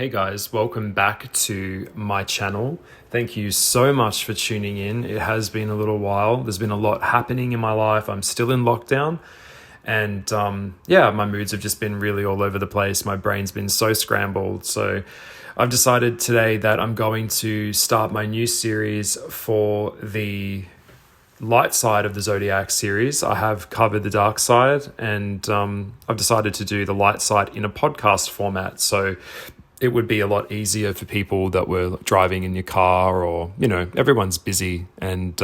Hey guys, welcome back to my channel. Thank you so much for tuning in. It has been a little while. There's been a lot happening in my life. I'm still in lockdown and my moods have just been really all over the place. My brain's been so scrambled. So I've decided today that I'm going to start my new series for the light side of the Zodiac series. I have covered the dark side and I've decided to do the light side in a podcast format. So it would be a lot easier for people that were driving in your car or, everyone's busy and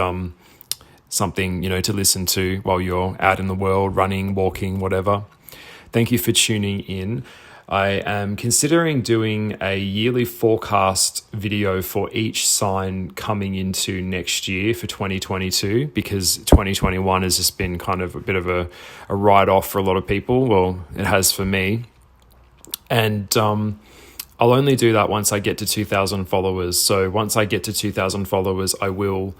something, to listen to while you're out in the world, running, walking, whatever. Thank you for tuning in. I am considering doing a yearly forecast video for each sign coming into next year for 2022 because 2021 has just been kind of a bit of a write-off for a lot of people. Well, it has for me. And I'll only do that once I get to 2,000 followers. So once I get to 2,000 followers, I will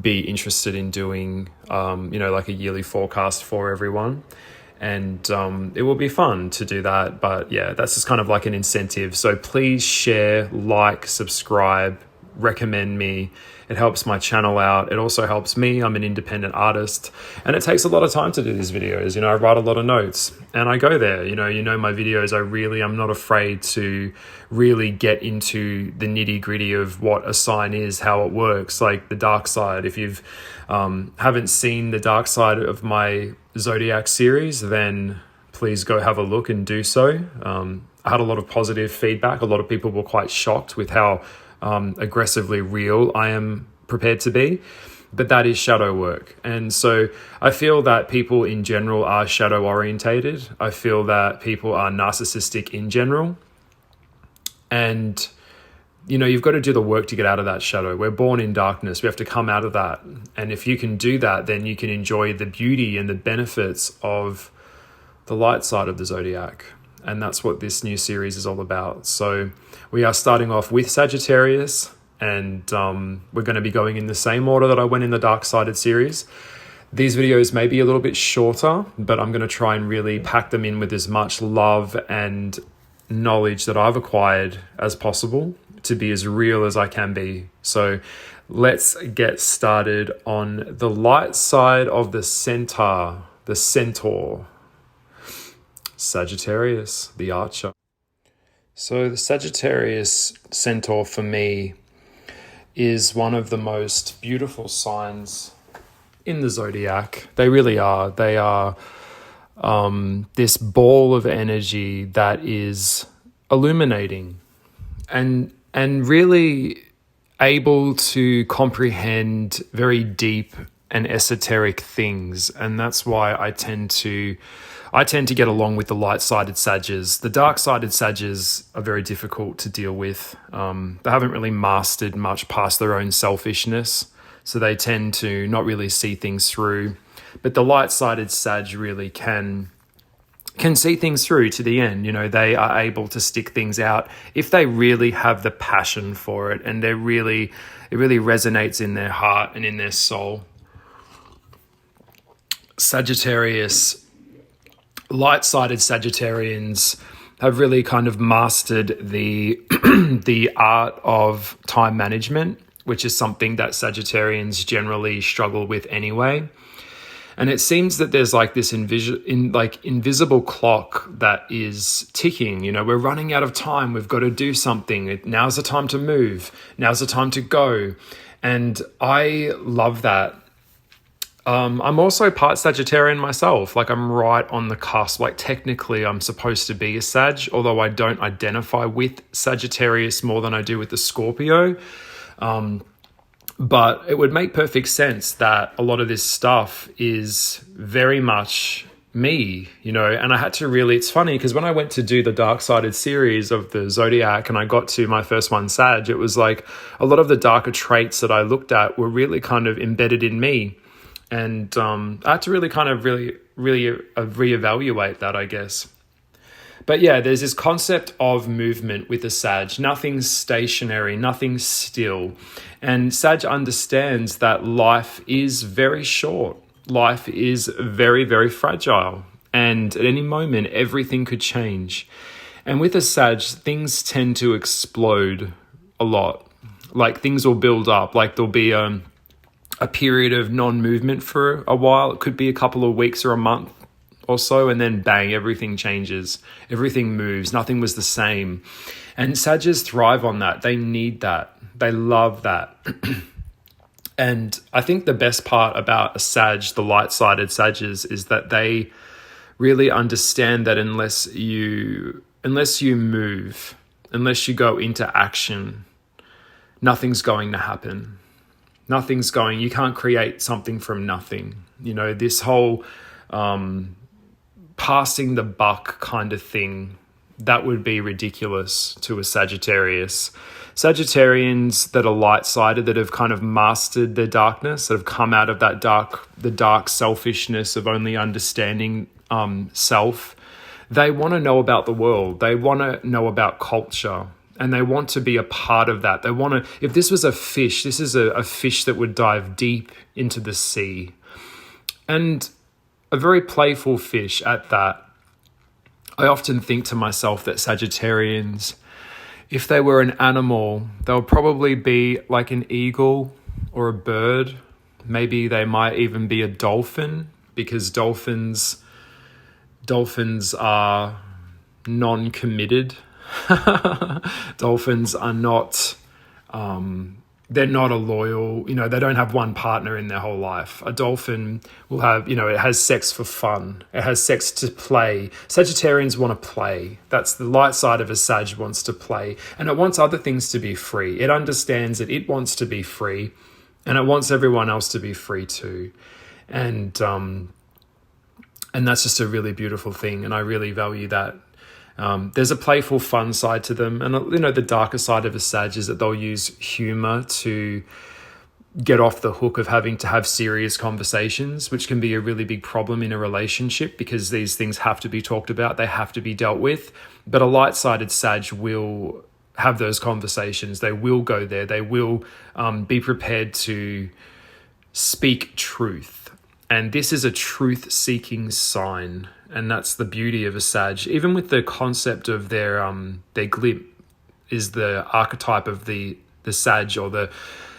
be interested in doing, like a yearly forecast for everyone. And it will be fun to do that. But yeah, that's just kind of like an incentive. So please share, like, subscribe, recommend me. It helps my channel out. It also helps me. I'm an independent artist and it takes a lot of time to do these videos. I write a lot of notes and I go there, my videos, I'm not afraid to really get into the nitty gritty of what a sign is, how it works, like the dark side. If you've haven't seen the dark side of my Zodiac series, then please go have a look and do so. I had a lot of positive feedback. A lot of people were quite shocked with how aggressively real I am prepared to be, but that is shadow work. And so I feel that people in general are shadow orientated. I feel that people are narcissistic in general. And, you've got to do the work to get out of that shadow. We're born in darkness. We have to come out of that. And if you can do that, then you can enjoy the beauty and the benefits of the light side of the Zodiac. And that's what this new series is all about. So we are starting off with Sagittarius and we're going to be going in the same order that I went in the dark-sided series. These videos may be a little bit shorter, but I'm going to try and really pack them in with as much love and knowledge that I've acquired as possible to be as real as I can be. So let's get started on the light side of the Centaur, Sagittarius, the archer. So the Sagittarius Centaur for me is one of the most beautiful signs in the Zodiac. They really are. They are this ball of energy that is illuminating and really able to comprehend very deep and esoteric things. And that's why I tend to get along with the light-sided Sages. The dark-sided Sages are very difficult to deal with. They haven't really mastered much past their own selfishness, so they tend to not really see things through. But the light-sided Sag really can see things through to the end. They are able to stick things out if they really have the passion for it and it really resonates in their heart and in their soul. Light-sided Sagittarians have really kind of mastered the the art of time management, which is something that Sagittarians generally struggle with anyway. And it seems that there's like this invisible clock that is ticking. We're running out of time. We've got to do something. Now's the time to move. Now's the time to go. And I love that. I'm also part Sagittarian myself. Like I'm right on the cusp. Like technically I'm supposed to be a Sag, although I don't identify with Sagittarius more than I do with the Scorpio. But it would make perfect sense that a lot of this stuff is very much me, and I had to really, it's funny because when I went to do the dark-sided series of the Zodiac and I got to my first one, Sag, it was like a lot of the darker traits that I looked at were really kind of embedded in me. And I had to really kind of really reevaluate that, I guess. But yeah, there's this concept of movement with the Sag. Nothing's stationary, nothing's still. And Sag understands that life is very short. Life is very, very fragile. And at any moment, everything could change. And with a Sag, things tend to explode a lot. Like things will build up. Like there'll be a period of non-movement for a while. It could be a couple of weeks or a month or so, and then bang, everything changes. Everything moves. Nothing was the same. And Sages thrive on that. They need that. They love that. And I think the best part about a Sag, the light-sided Sages, is that they really understand that unless you move, unless you go into action, nothing's going to happen. You can't create something from nothing. You know, this whole passing the buck kind of thing, that would be ridiculous to a Sagittarius. Sagittarians that are light-sided, that have kind of mastered their darkness, that have come out of that the dark selfishness of only understanding self, they want to know about the world. They want to know about culture. And they want to be a part of that. They want to, if this was a fish, this is a fish that would dive deep into the sea. And a very playful fish at that. I often think to myself that Sagittarians, if they were an animal, they'll probably be like an eagle or a bird. Maybe they might even be a dolphin, because dolphins are non-committed. Dolphins are not, they're not a loyal, they don't have one partner in their whole life. A dolphin will have, it has sex for fun. It has sex to play. Sagittarians want to play. That's the light side of a Sag, wants to play. And it wants other things to be free. It understands that it wants to be free, and it wants everyone else to be free too. And that's just a really beautiful thing. And I really value that. There's a playful, fun side to them. And, the darker side of a Sag is that they'll use humor to get off the hook of having to have serious conversations, which can be a really big problem in a relationship, because these things have to be talked about. They have to be dealt with. But a light-sided Sag will have those conversations. They will go there. They will be prepared to speak truth. And this is a truth-seeking sign. And that's the beauty of a Sag. Even with the concept of their glib is the archetype of the Sag, or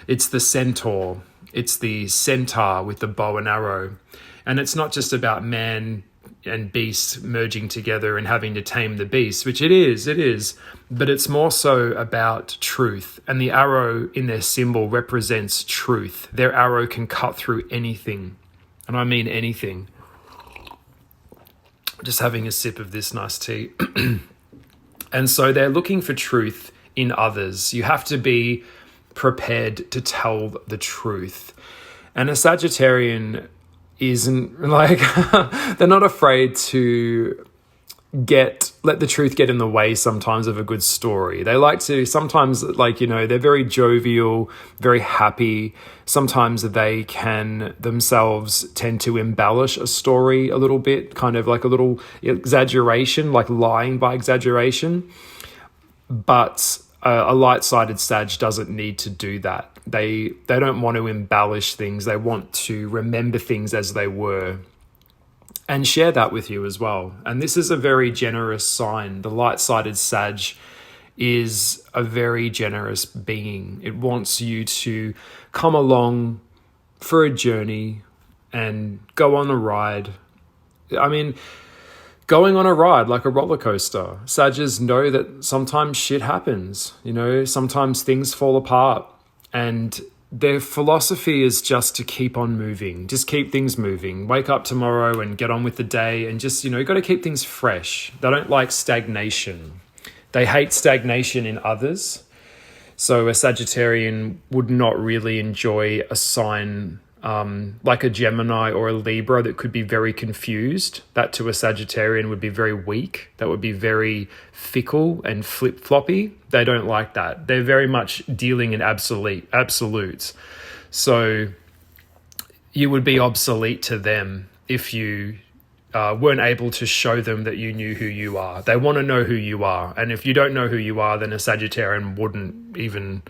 it's the Centaur. It's the centaur with the bow and arrow. And it's not just about man and beast merging together and having to tame the beast, which it is. But it's more so about truth. And the arrow in their symbol represents truth. Their arrow can cut through anything. And I mean anything. Just having a sip of this nice tea. And so they're looking for truth in others. You have to be prepared to tell the truth. And a Sagittarian isn't like, they're not afraid to let the truth get in the way sometimes of a good story. They like to sometimes, they're very jovial, very happy. Sometimes they can themselves tend to embellish a story a little bit, kind of like a little exaggeration, like lying by exaggeration. But a light-sided Sag doesn't need to do that. They don't want to embellish things. They want to remember things as they were and share that with you as well. And this is a very generous sign. The light-sided Sag is a very generous being. It wants you to come along for a journey and go on a ride. I mean, going on a ride like a roller coaster. Sages know that sometimes shit happens. Sometimes things fall apart. And their philosophy is just to keep on moving. Just keep things moving. Wake up tomorrow and get on with the day, and just, you got to keep things fresh. They don't like stagnation. They hate stagnation in others. So a Sagittarian would not really enjoy a sign like a Gemini or a Libra that could be very confused. That to a Sagittarian would be very weak. That would be very fickle and flip-floppy. They don't like that. They're very much dealing in absolutes. So you would be obsolete to them if you weren't able to show them that you knew who you are. They want to know who you are. And if you don't know who you are, then a Sagittarian wouldn't even,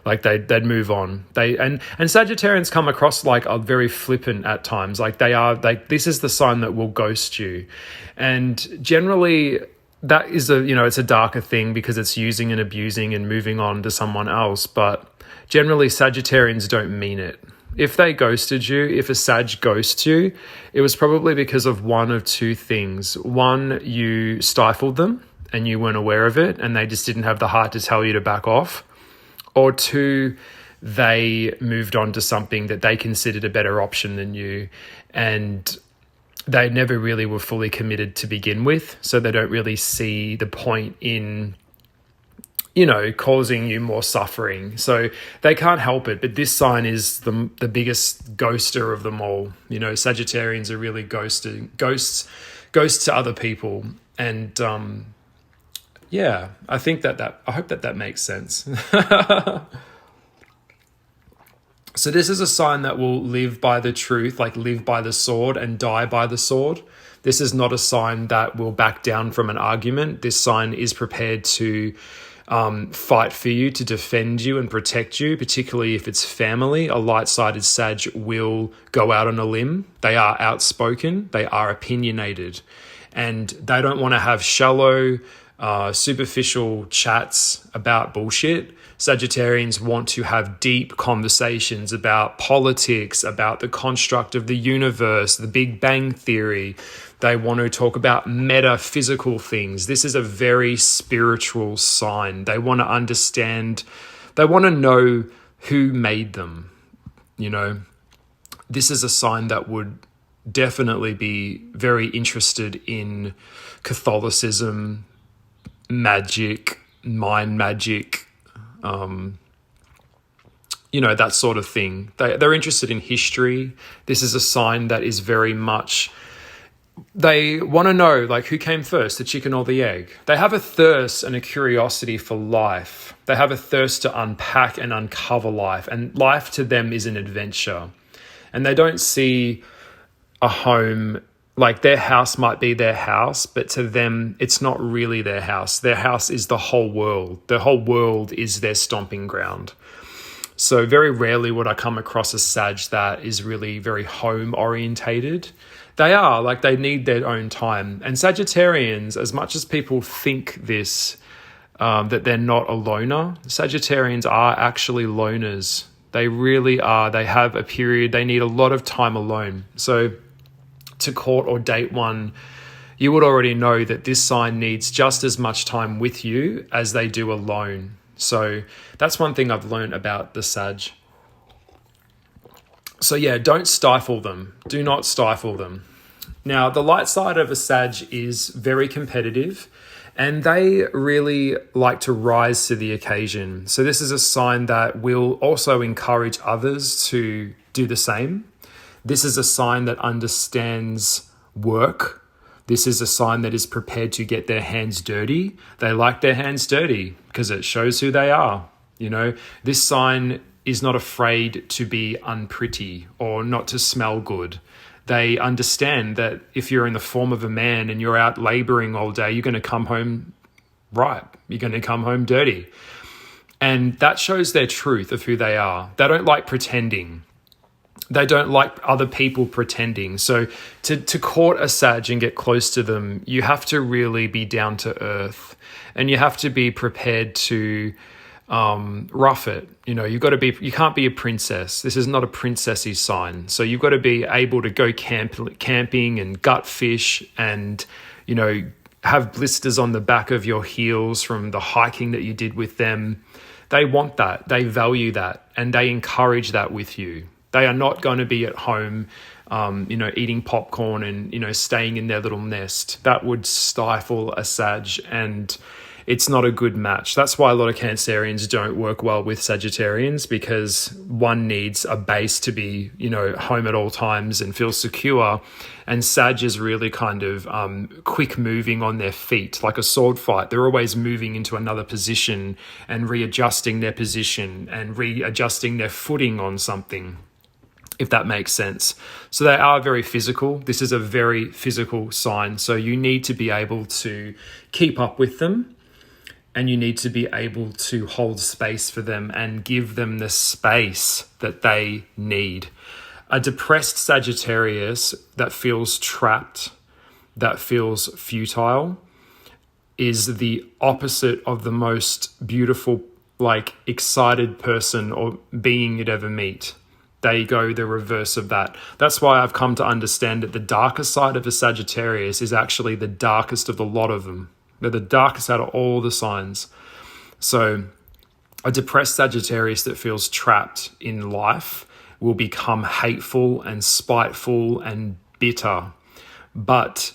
they'd move on. And Sagittarians come across are very flippant at times. This is the sign that will ghost you. And generally that is it's a darker thing because it's using and abusing and moving on to someone else. But generally, Sagittarians don't mean it. If they ghosted you, if a Sag ghosts you, it was probably because of one of two things. One, you stifled them and you weren't aware of it and they just didn't have the heart to tell you to back off. Or two, they moved on to something that they considered a better option than you, and they never really were fully committed to begin with. So they don't really see the point in causing you more suffering. So they can't help it. But this sign is the biggest ghoster of them all. Sagittarians are really ghosts to other people. And I think I hope that makes sense. So this is a sign that will live by the truth, like live by the sword and die by the sword. This is not a sign that will back down from an argument. This sign is prepared to fight for you, to defend you and protect you, particularly if it's family. A light-sided Sag will go out on a limb. They are outspoken. They are opinionated. And they don't want to have shallow, superficial chats about bullshit. Sagittarians want to have deep conversations about politics, about the construct of the universe, the Big Bang Theory. They want to talk about metaphysical things. This is a very spiritual sign. They want to understand, they want to know who made them. This is a sign that would definitely be very interested in Catholicism, magic, mind magic, that sort of thing. They're interested in history. This is a sign that is very much, they want to know, like, who came first, the chicken or the egg? They have a thirst and a curiosity for life. They have a thirst to unpack and uncover life. And life to them is an adventure. And they don't see a home, like their house might be their house, but to them, it's not really their house. Their house is the whole world. The whole world is their stomping ground. So very rarely would I come across a Sag that is really very home orientated. They are, like, they need their own time. And Sagittarians, as much as people think this, that they're not a loner, Sagittarians are actually loners. They really are. They have a period, they need a lot of time alone. So to court or date one, you would already know that this sign needs just as much time with you as they do alone. So that's one thing I've learned about the Sag. So don't stifle them. Do not stifle them. Now, the light side of a Sag is very competitive, and they really like to rise to the occasion. So this is a sign that will also encourage others to do the same. This is a sign that understands work. This is a sign that is prepared to get their hands dirty. They like their hands dirty because it shows who they are. This sign is not afraid to be unpretty or not to smell good. They understand that if you're in the form of a man and you're out laboring all day, you're going to come home right. You're going to come home dirty. And that shows their truth of who they are. They don't like pretending. They don't like other people pretending. So to court a Sag and get close to them, you have to really be down to earth, and you have to be prepared to rough it. You can't be a princess. This is not a princessy sign. So you've got to be able to go camping and gut fish and, have blisters on the back of your heels from the hiking that you did with them. They want that. They value that, and they encourage that with you. They are not going to be at home, eating popcorn and, staying in their little nest. That would stifle a Sag, and it's not a good match. That's why a lot of Cancerians don't work well with Sagittarians, because one needs a base to be, home at all times and feel secure. And Sag is really kind of quick moving on their feet, like a sword fight. They're always moving into another position and readjusting their position and readjusting their footing on something, if that makes sense. So they are very physical. This is a very physical sign. So you need to be able to keep up with them, and you need to be able to hold space for them and give them the space that they need. A depressed Sagittarius that feels trapped, that feels futile, is the opposite of the most beautiful, like, excited person or being you'd ever meet. They go the reverse of that. That's why I've come to understand that the darker side of a Sagittarius is actually the darkest of the lot of them. They're the darkest out of all the signs. So a depressed Sagittarius that feels trapped in life will become hateful and spiteful and bitter. But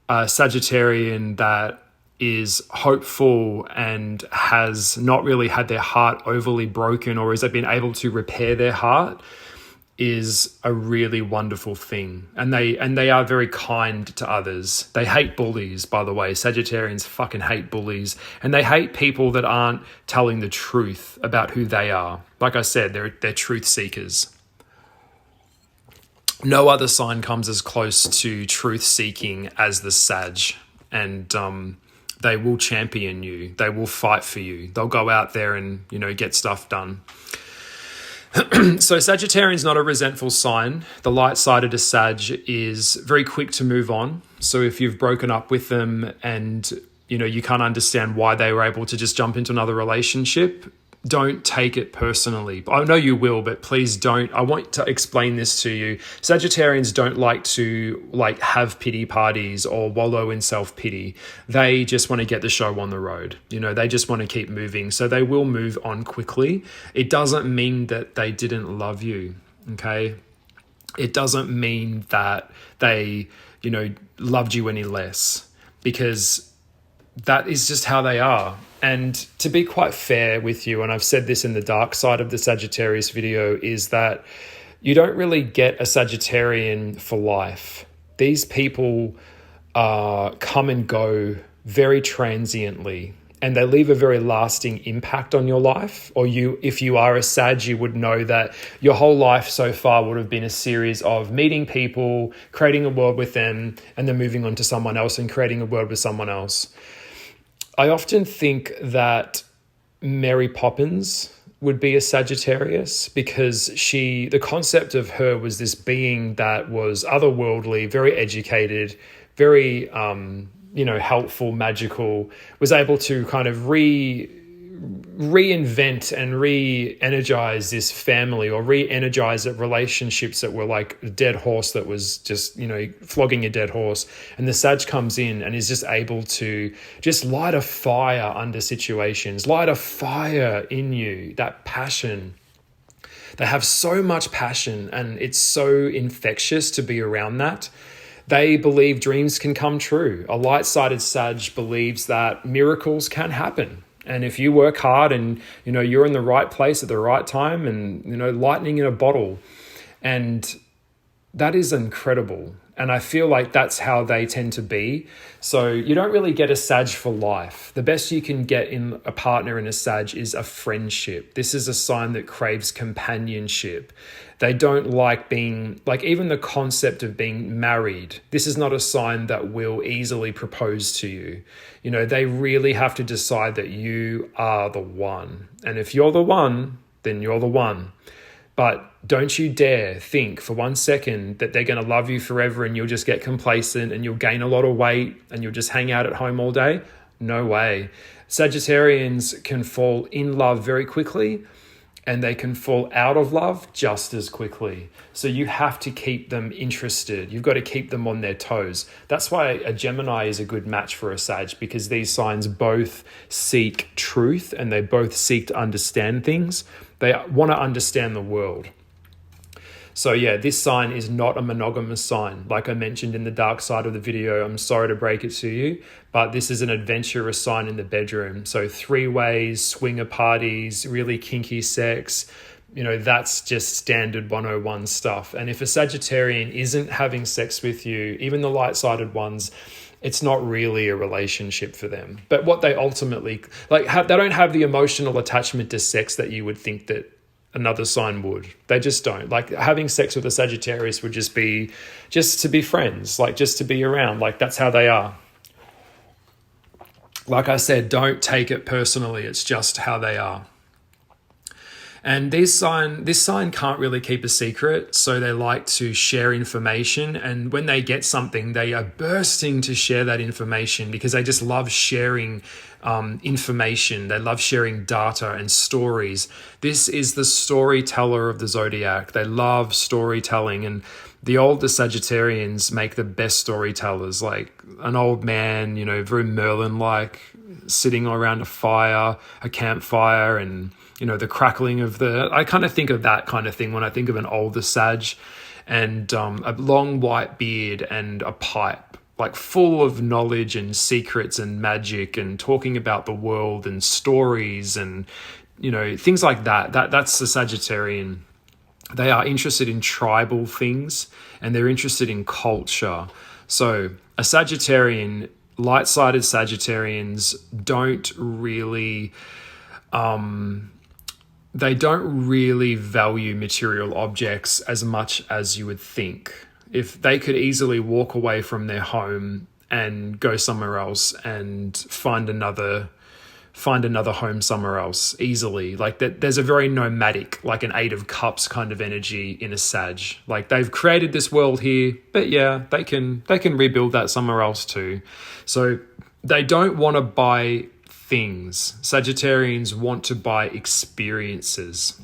a Sagittarian that is hopeful and has not really had their heart overly broken, or has been able to repair their heart, is a really wonderful thing. And they are very kind to others. They hate bullies, by the way. Sagittarians fucking hate bullies. And they hate people that aren't telling the truth about who they are. Like I said, they're truth seekers. No other sign comes as close to truth seeking as the Sag. And they will champion you. They will fight for you. They'll go out there and, get stuff done. So Sagittarian's not a resentful sign. The light side of the Sag is very quick to move on. So if you've broken up with them and, you can't understand why they were able to just jump into another relationship, don't take it personally. I know you will, but please don't. I want to explain this to you. Sagittarians don't like to have pity parties or wallow in self-pity. They just want to get the show on the road. They just want to keep moving. So they will move on quickly. It doesn't mean that they didn't love you, okay? It doesn't mean that they, loved you any less, because that is just how they are. And to be quite fair with you, and I've said this in the dark side of the Sagittarius video, is that you don't really get a Sagittarian for life. These people come and go very transiently, and they leave a very lasting impact on your life. Or if you are a Sag, you would know that your whole life so far would have been a series of meeting people, creating a world with them, and then moving on to someone else and creating a world with someone else. I often think that Mary Poppins would be a Sagittarius, because the concept of her was this being that was otherworldly, very educated, very, helpful, magical, was able to kind of reinvent and re-energize this family, or re-energize relationships that were like a dead horse that was just, flogging a dead horse. And the Sag comes in and is just able to just light a fire under situations, light a fire in you, that passion. They have so much passion, and it's so infectious to be around that. They believe dreams can come true. A light-sided Sag believes that miracles can happen. And if you work hard and, you're in the right place at the right time, and, lightning in a bottle, and that is incredible. And I feel like that's how they tend to be. So you don't really get a Sag for life. The best you can get in a partner in a Sag is a friendship. This is a sign that craves companionship. They don't like being, even the concept of being married. This is not a sign that will easily propose to you. They really have to decide that you are the one. And if you're the one, then you're the one. But don't you dare think for 1 second that they're going to love you forever and you'll just get complacent and you'll gain a lot of weight and you'll just hang out at home all day. No way. Sagittarians can fall in love very quickly, and they can fall out of love just as quickly. So you have to keep them interested. You've got to keep them on their toes. That's why a Gemini is a good match for a Sag, because these signs both seek truth and they both seek to understand things. They want to understand the world. So yeah, this sign is not a monogamous sign. Like I mentioned in the dark side of the video, I'm sorry to break it to you, but this is an adventurous sign in the bedroom. So 3-ways, swinger parties, really kinky sex, that's just standard 101 stuff. And if a Sagittarian isn't having sex with you, even the light-sided ones, it's not really a relationship for them. But what they ultimately, they don't have the emotional attachment to sex that you would think that another sign would. They just don't. Having sex with a Sagittarius would just be just to be friends, just to be around. That's how they are. Like I said, don't take it personally. It's just how they are. And this sign can't really keep a secret, so they like to share information. And when they get something, they are bursting to share that information because they just love sharing information. They love sharing data and stories. This is the storyteller of the Zodiac. They love storytelling, and the older Sagittarians make the best storytellers, like an old man, very Merlin-like, sitting around a campfire, and the crackling of I kind of think of that kind of thing when I think of an older Sag, and a long white beard and a pipe, like full of knowledge and secrets and magic and talking about the world and stories and, things like that. That's the Sagittarian. They are interested in tribal things and they're interested in culture. So a Sagittarian, light-sided Sagittarians don't really value material objects as much as you would think. If they could easily walk away from their home and go somewhere else and find another home somewhere else easily, like that, there's a very nomadic, like an Eight of Cups kind of energy in a Sag. Like they've created this world here, but yeah, they can rebuild that somewhere else too. So they don't want to buy things. Sagittarians want to buy experiences.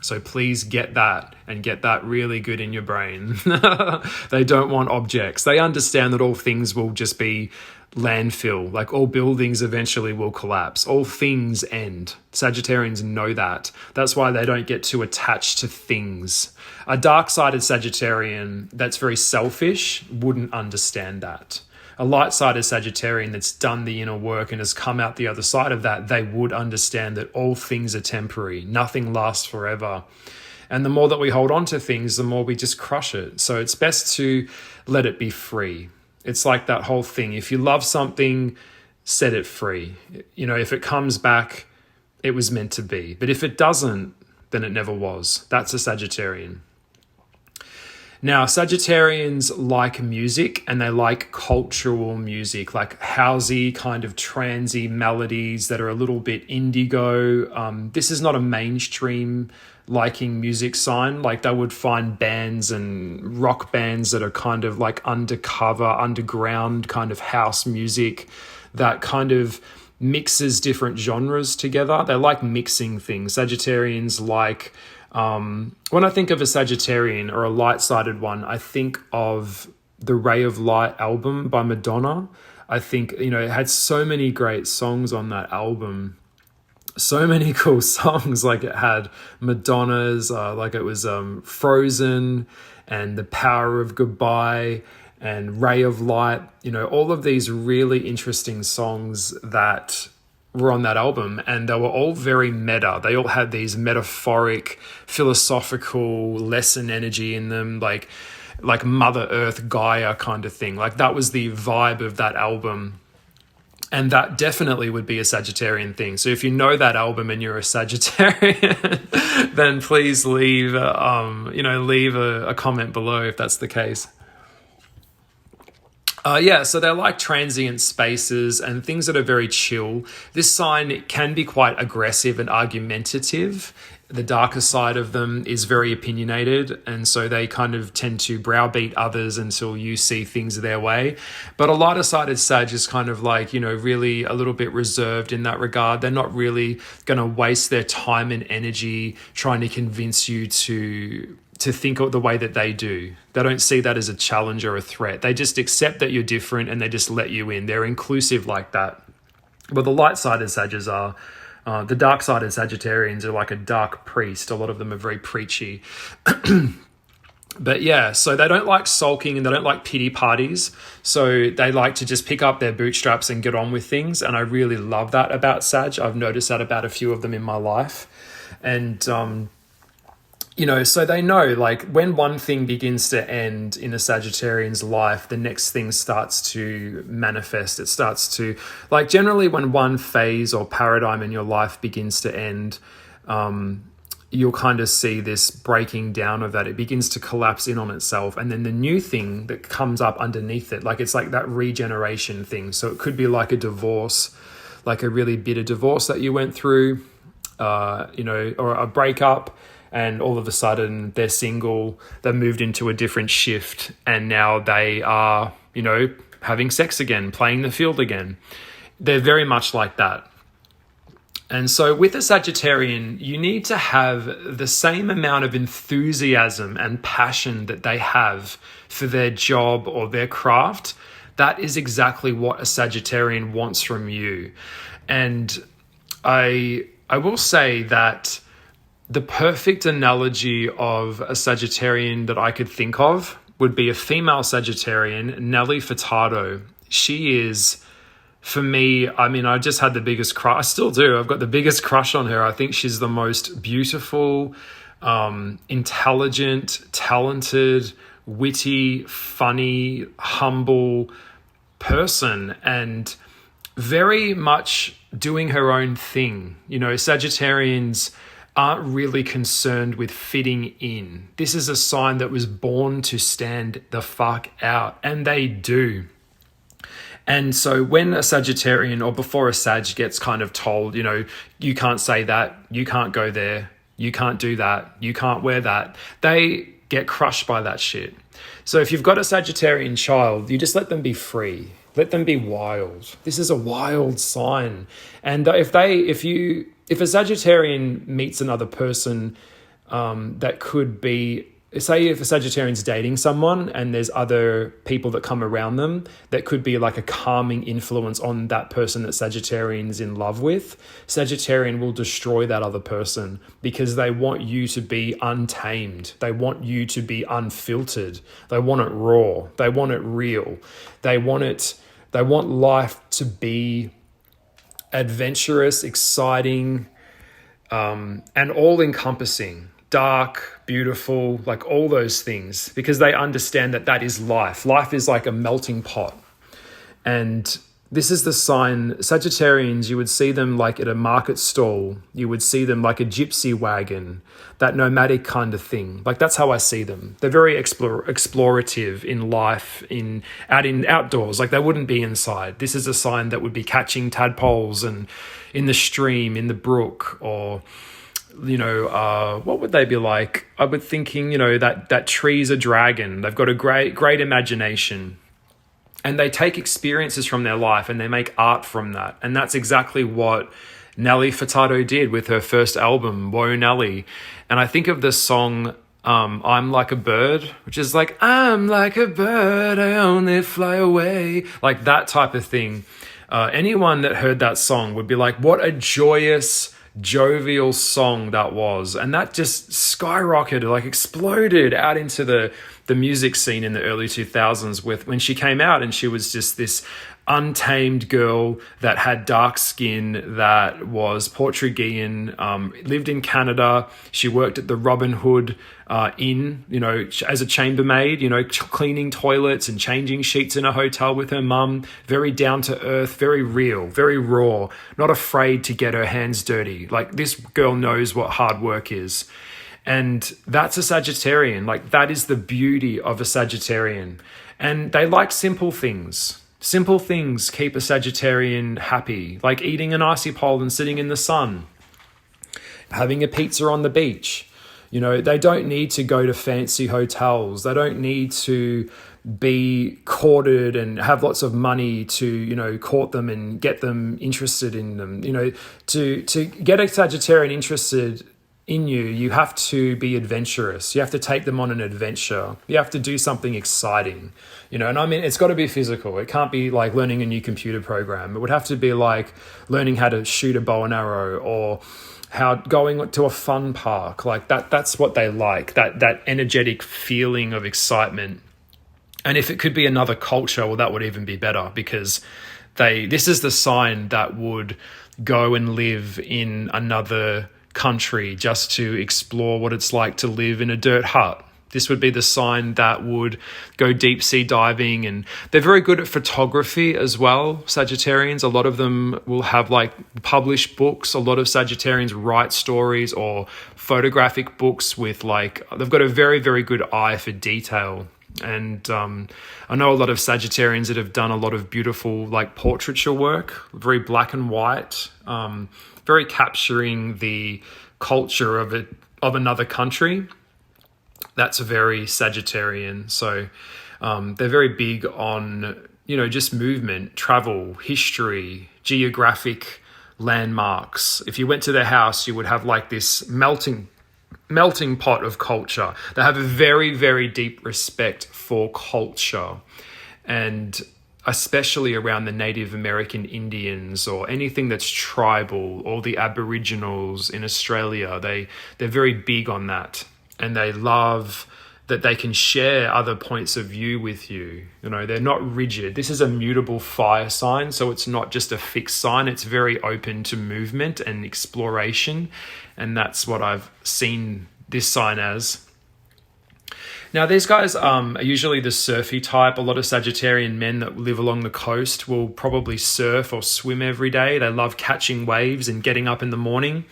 So please get that and get that really good in your brain. They don't want objects. They understand that all things will just be landfill. Like all buildings eventually will collapse. All things end. Sagittarians know that. That's why they don't get too attached to things. A dark-sided Sagittarian that's very selfish wouldn't understand that. A light-sided Sagittarian that's done the inner work and has come out the other side of that, they would understand that all things are temporary. Nothing lasts forever. And the more that we hold on to things, the more we just crush it. So it's best to let it be free. It's like that whole thing. If you love something, set it free. If it comes back, it was meant to be. But if it doesn't, then it never was. That's a Sagittarian. Now, Sagittarians like music and they like cultural music, like housey, kind of transy melodies that are a little bit indigo. This is not a mainstream liking music sign. Like they would find bands and rock bands that are kind of like undercover, underground kind of house music that kind of mixes different genres together. They like mixing things. Sagittarians like... when I think of a Sagittarian or a light-sided one, I think of the Ray of Light album by Madonna. I think, it had so many great songs on that album. So many cool songs. Like it had Madonna's, like it was Frozen and The Power of Goodbye and Ray of Light. All of these really interesting songs that were on that album, and they were all very meta. They all had these metaphoric, philosophical lesson energy in them, like Mother Earth, Gaia kind of thing. Like that was the vibe of that album. And that definitely would be a Sagittarian thing. So if you know that album and you're a Sagittarian, then please leave a comment below if that's the case. So they're like transient spaces and things that are very chill. This sign can be quite aggressive and argumentative. The darker side of them is very opinionated, and so they kind of tend to browbeat others until you see things their way. But a lighter-sided Sag is kind of like, really a little bit reserved in that regard. They're not really going to waste their time and energy trying to convince you to think the way that they do. They don't see that as a challenge or a threat. They just accept that you're different and they just let you in. They're inclusive like that. But the light-sided Sages are. The dark-sided Sagittarians are like a dark priest. A lot of them are very preachy. But yeah, so they don't like sulking and they don't like pity parties. So they like to just pick up their bootstraps and get on with things. And I really love that about Sag. I've noticed that about a few of them in my life. And, so they know, like, when one thing begins to end in a Sagittarian's life, the next thing starts to manifest. It starts to, like, generally when one phase or paradigm in your life begins to end, you'll kind of see this breaking down of that. It begins to collapse in on itself. And then the new thing that comes up underneath it, like, it's like that regeneration thing. So it could be like a divorce, like a really bitter divorce that you went through. or a breakup, and all of a sudden they're single, they've moved into a different shift, and now they are, having sex again, playing the field again. They're very much like that. And so with a Sagittarian, you need to have the same amount of enthusiasm and passion that they have for their job or their craft. That is exactly what a Sagittarian wants from you. And I will say that the perfect analogy of a Sagittarian that I could think of would be a female Sagittarian, Nelly Furtado. She is, for me, I just had the biggest crush. I still do. I've got the biggest crush on her. I think she's the most beautiful, intelligent, talented, witty, funny, humble person, and very much doing her own thing. Sagittarians aren't really concerned with fitting in. This is a sign that was born to stand the fuck out, and they do. And so when a Sagittarian, or before a Sag gets kind of told, you can't say that, you can't go there, you can't do that, you can't wear that, they get crushed by that shit. So if you've got a Sagittarian child, you just let them be free. Let them be wild. This is a wild sign. And if a Sagittarian meets another person that could be, say if a Sagittarian's dating someone and there's other people that come around them that could be like a calming influence on that person that Sagittarian's in love with, Sagittarian will destroy that other person because they want you to be untamed. They want you to be unfiltered. They want it raw. They want it real. They want life to be adventurous, exciting, and all-encompassing. Dark, beautiful, like all those things, because they understand that is life. Life is like a melting pot. And this is the sign. Sagittarians, you would see them like at a market stall. You would see them like a gypsy wagon, that nomadic kind of thing. Like that's how I see them. They're very explorative in life, outdoors. Like they wouldn't be inside. This is a sign that would be catching tadpoles and in the stream, in the brook, or what would they be like? I would thinking, that tree's a dragon. They've got a great imagination, and they take experiences from their life and they make art from that. And that's exactly what Nelly Furtado did with her first album, Whoa Nelly. And I think of the song, I'm Like a Bird, which is like, I'm like a bird, I only fly away. Like that type of thing. Anyone that heard that song would be like, what a joyous, jovial song that was. And that just skyrocketed, like exploded out into the music scene in the early 2000s when she came out, and she was just this untamed girl that had dark skin, that was Portuguese, lived in Canada. She worked at the Robin Hood Inn, as a chambermaid, cleaning toilets and changing sheets in a hotel with her mum. Very down to earth, very real, very raw, not afraid to get her hands dirty. Like this girl knows what hard work is. And that's a Sagittarian. Like that is the beauty of a Sagittarian. And they like simple things. Simple things keep a Sagittarian happy, like eating an icy pole and sitting in the sun, having a pizza on the beach. They don't need to go to fancy hotels. They don't need to be courted and have lots of money to, court them and get them interested in them. To get a Sagittarian interested in you, you have to be adventurous. You have to take them on an adventure. You have to do something exciting, and it's got to be physical. It can't be like learning a new computer program. It would have to be like learning how to shoot a bow and arrow, or how going to a fun park. Like that's what they like, that energetic feeling of excitement. And if it could be another culture, well, that would even be better, because this is the sign that would go and live in another country just to explore what it's like to live in a dirt hut. This would be the sign that would go deep sea diving, and they're very good at photography as well, Sagittarians. A lot of them will have like published books. A lot of Sagittarians write stories or photographic books with they've got a very, very good eye for detail. And I know a lot of Sagittarians that have done a lot of beautiful like portraiture work, very black and white, very capturing the culture of another country. That's very Sagittarian. So they're very big on, just movement, travel, history, geographic landmarks. If you went to their house, you would have like this melting pot of culture. They have a very, very deep respect for culture, and especially around the Native American Indians or anything that's tribal, or the Aboriginals in Australia. They're very big on that, and they love that they can share other points of view with you. They're not rigid. This is a mutable fire sign, so it's not just a fixed sign. It's very open to movement and exploration, and that's what I've seen this sign as. Now, these guys are usually the surfy type. A lot of Sagittarian men that live along the coast will probably surf or swim every day. They love catching waves and getting up in the morning.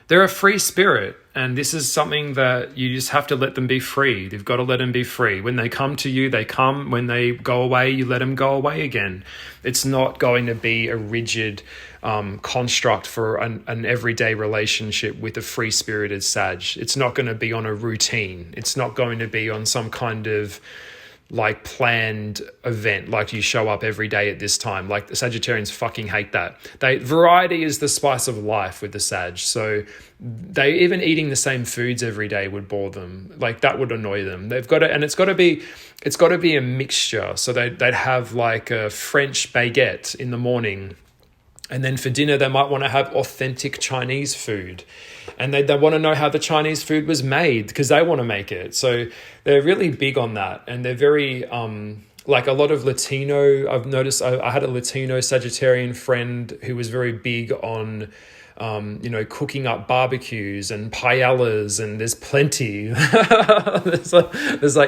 They're a free spirit, and this is something that you just have to let them be free. You've got to let them be free. When they come to you, they come. When they go away, you let them go away again. It's not going to be a rigid construct for an everyday relationship with a free-spirited Sag. It's not going to be on a routine. It's not going to be on some kind of like planned event, like you show up every day at this time. Like the Sagittarians fucking hate that. Variety is the spice of life with the Sag. So they even eating the same foods every day would bore them. Like that would annoy them. They've got to, and it's got to be a mixture. So they'd have like a French baguette in the morning, and then for dinner they might want to have authentic Chinese food. And they want to know how the Chinese food was made because they want to make it. So they're really big on that. And they're very, like a lot of Latino, I've noticed, I had a Latino Sagittarian friend who was very big on, cooking up barbecues and paellas, and there's plenty.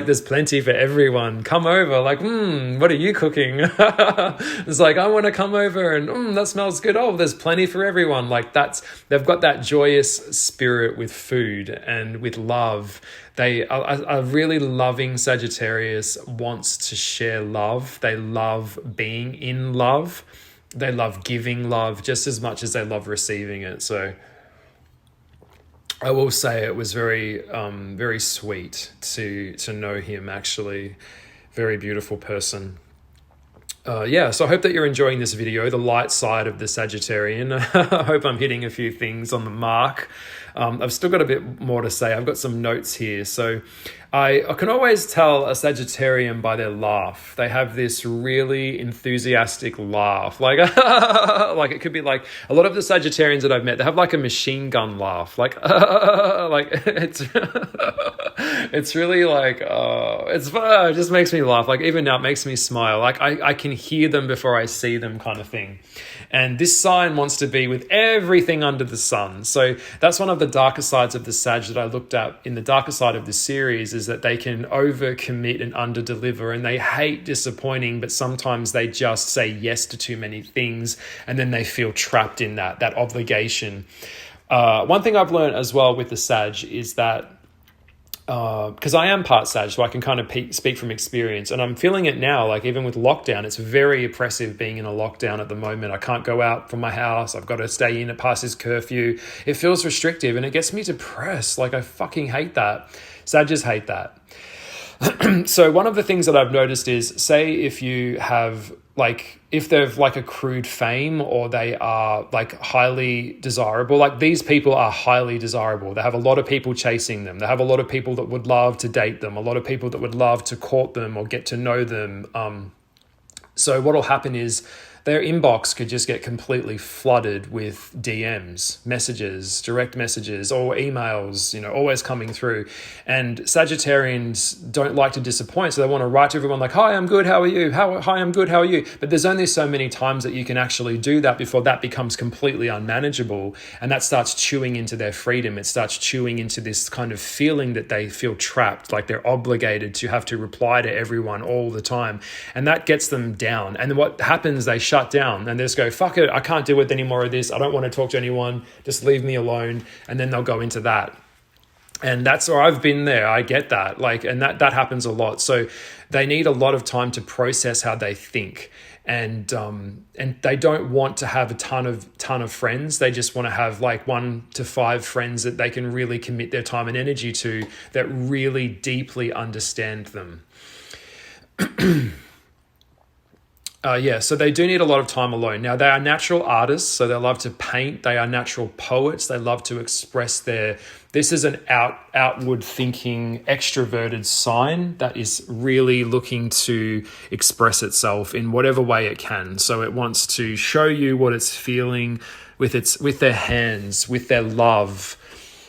there's plenty for everyone. Come over, like, what are you cooking? It's like, I want to come over and that smells good. Oh, there's plenty for everyone. Like they've got that joyous spirit with food and with love. They are really loving. Sagittarius wants to share love. They love being in love. They love giving love just as much as they love receiving it. So I will say it was very, very sweet to know him, actually. Very beautiful person. So I hope that you're enjoying this video, the light side of the Sagittarian. I hope I'm hitting a few things on the mark. I've still got a bit more to say. I've got some notes here. So I can always tell a Sagittarian by their laugh. They have this really enthusiastic laugh. Like, like it could be like a lot of the Sagittarians that I've met, they have like a machine gun laugh. Like, like it's really like, it just makes me laugh. Like even now it makes me smile. Like I can hear them before I see them, kind of thing. And this sign wants to be with everything under the sun. So that's one of the darker sides of the Sag that I looked at in the darker side of the series, is that they can overcommit and underdeliver, and they hate disappointing, but sometimes they just say yes to too many things, and then they feel trapped in that obligation. One thing I've learned as well with the Sag is that because I am part Sag, so I can kind of speak from experience, and I'm feeling it now. Like even with lockdown, it's very oppressive being in a lockdown at the moment. I can't go out from my house. I've got to stay in past this curfew. It feels restrictive, and it gets me depressed. Like I fucking hate that. Sagittarius hate that. So one of the things that I've noticed is, say if you have like, if they've like accrued fame, or they are like highly desirable, like these people are highly desirable. They have a lot of people chasing them. They have a lot of people that would love to date them, a lot of people that would love to court them or get to know them. So what will happen is their inbox could just get completely flooded with DMs, messages, direct messages, or emails, always coming through. And Sagittarians don't like to disappoint, so they want to write to everyone like, hi, I'm good, how are you? Hi, I'm good, how are you? But there's only so many times that you can actually do that before that becomes completely unmanageable, and that starts chewing into their freedom. It starts chewing into this kind of feeling that they feel trapped, like they're obligated to have to reply to everyone all the time, and that gets them down. And what happens, they shut down and they just go, fuck it, I can't deal with any more of this. I don't want to talk to anyone. Just leave me alone. And then they'll go into that. And that's where I've been there. I get that. And that happens a lot. So they need a lot of time to process how they think. And they don't want to have a ton of friends. They just want to have 1 to 5 friends that they can really commit their time and energy to, that really deeply understand them. So they do need a lot of time alone. Now, they are natural artists, so they love to paint. They are natural poets. They love to express this is an outward thinking, extroverted sign that is really looking to express itself in whatever way it can. So it wants to show you what it's feeling with their hands, with their love.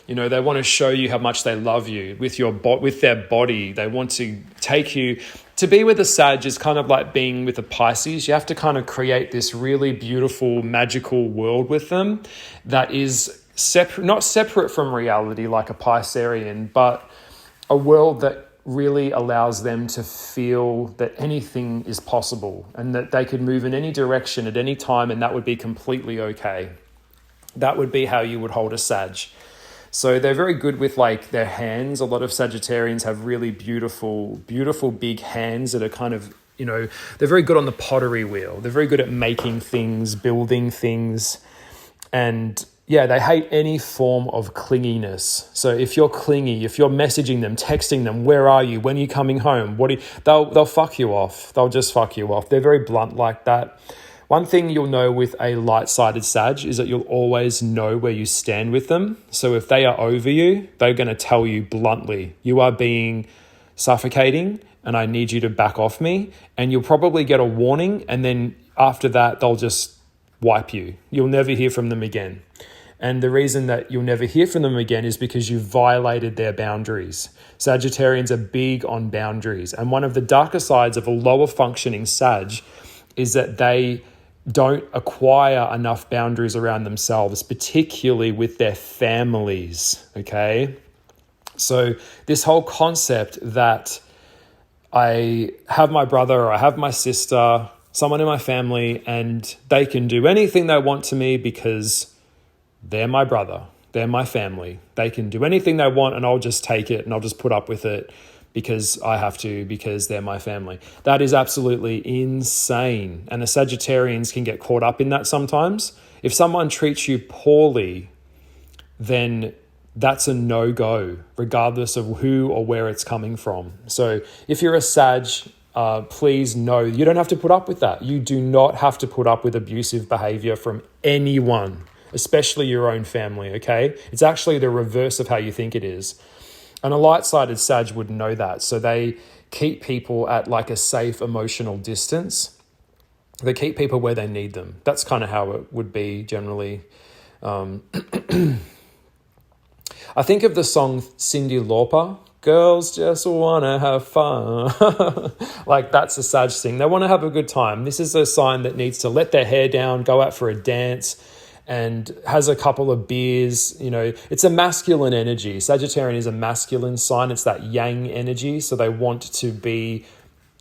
They want to show you how much they love you with their body. They want to take you. To be with a Sag is kind of like being with a Pisces. You have to kind of create this really beautiful, magical world with them that is not separate from reality like a Piscean, but a world that really allows them to feel that anything is possible and that they could move in any direction at any time, and that would be completely okay. That would be how you would hold a Sag. So they're very good with their hands. A lot of Sagittarians have really beautiful, beautiful big hands that are kind of, they're very good on the pottery wheel. They're very good at making things, building things. And they hate any form of clinginess. So if you're clingy, if you're messaging them, texting them, where are you? When are you coming home? They'll fuck you off. They'll just fuck you off. They're very blunt like that. One thing you'll know with a light-sided Sag is that you'll always know where you stand with them. So if they are over you, they're going to tell you bluntly, you are being suffocating and I need you to back off me. And you'll probably get a warning, and then after that, they'll just wipe you. You'll never hear from them again. And the reason that you'll never hear from them again is because you violated their boundaries. Sagittarians are big on boundaries. And one of the darker sides of a lower functioning Sag is that they don't acquire enough boundaries around themselves, particularly with their families, okay? So this whole concept that I have my brother or I have my sister, someone in my family, and they can do anything they want to me because they're my brother, they're my family. They can do anything they want and I'll just take it and I'll just put up with it because I have to, because they're my family. That is absolutely insane. And the Sagittarians can get caught up in that sometimes. If someone treats you poorly, then that's a no-go, regardless of who or where it's coming from. So if you're a Sag, please know you don't have to put up with that. You do not have to put up with abusive behavior from anyone, especially your own family, okay? It's actually the reverse of how you think it is. And a light-sided Sag would know that. So they keep people at a safe emotional distance. They keep people where they need them. That's kind of how it would be generally. I think of the song Cyndi Lauper, Girls Just Wanna Have Fun. That's a Sag thing. They want to have a good time. This is a sign that needs to let their hair down, go out for a dance, and has a couple of beers. It's a masculine energy. Sagittarian is a masculine sign. It's that yang energy. So they want to be,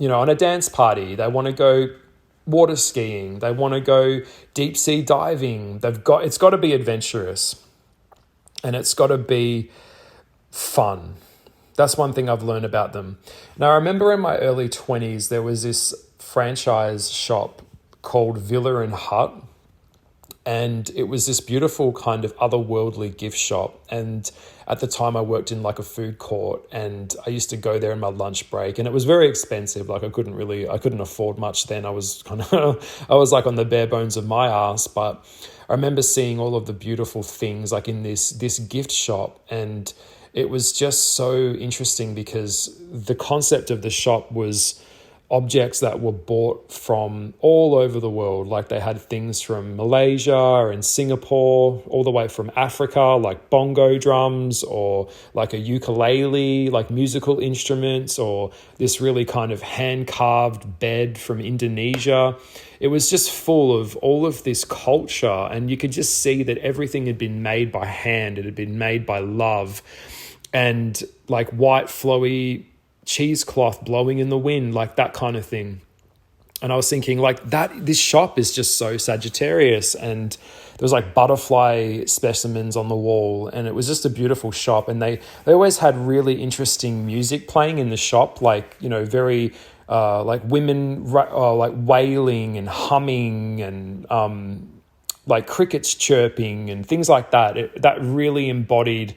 on a dance party. They want to go water skiing. They want to go deep sea diving. It's got to be adventurous, and it's got to be fun. That's one thing I've learned about them. Now, I remember in my early 20s, there was this franchise shop called Villa and Hut. And it was this beautiful kind of otherworldly gift shop. And at the time I worked in a food court, and I used to go there in my lunch break, and it was very expensive. I couldn't afford much then. I was on the bare bones of my ass. But I remember seeing all of the beautiful things in this gift shop, and it was just so interesting because the concept of the shop was objects that were bought from all over the world. They had things from Malaysia and Singapore, all the way from Africa, like bongo drums, or a ukulele, musical instruments, or this really kind of hand-carved bed from Indonesia. It was just full of all of this culture, and you could just see that everything had been made by hand. It had been made by love, and white flowy cheesecloth blowing in the wind, that kind of thing. And I was thinking like this shop is just so Sagittarius, and there was like butterfly specimens on the wall, and it was just a beautiful shop. And they always had really interesting music playing in the shop, like, very like women like wailing and humming, and like crickets chirping and things like that. That really embodied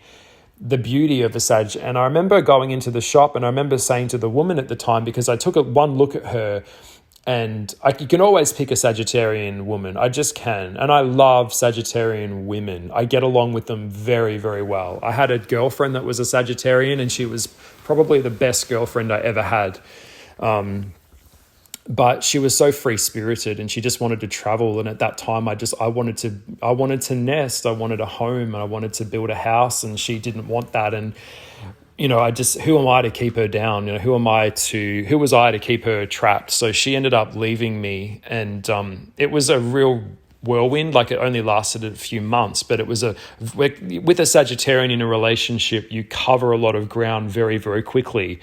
the beauty of a Sag. And I remember going into the shop, and I remember saying to the woman at the time, because I took one look at her, and you can always pick a Sagittarian woman. I just can. And I love Sagittarian women. I get along with them very, very well. I had a girlfriend that was a Sagittarian, and she was probably the best girlfriend I ever had. But she was so free-spirited, and she just wanted to travel. And at that time, I wanted to nest. I wanted a home, and I wanted to build a house, and she didn't want that. And who am I to keep her down? Who was I to keep her trapped? So she ended up leaving me, and it was a real whirlwind. Like, it only lasted a few months, but it was with a Sagittarian in a relationship, you cover a lot of ground very, very quickly.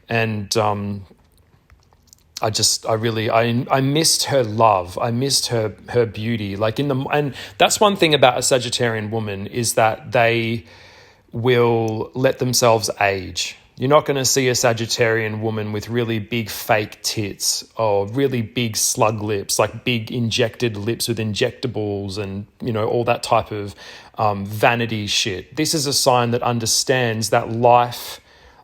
And I missed her love. I missed her beauty. And that's one thing about a Sagittarian woman, is that they will let themselves age. You're not going to see a Sagittarian woman with really big fake tits or really big slug lips, like big injected lips with injectables and, all that type of vanity shit. This is a sign that understands that life,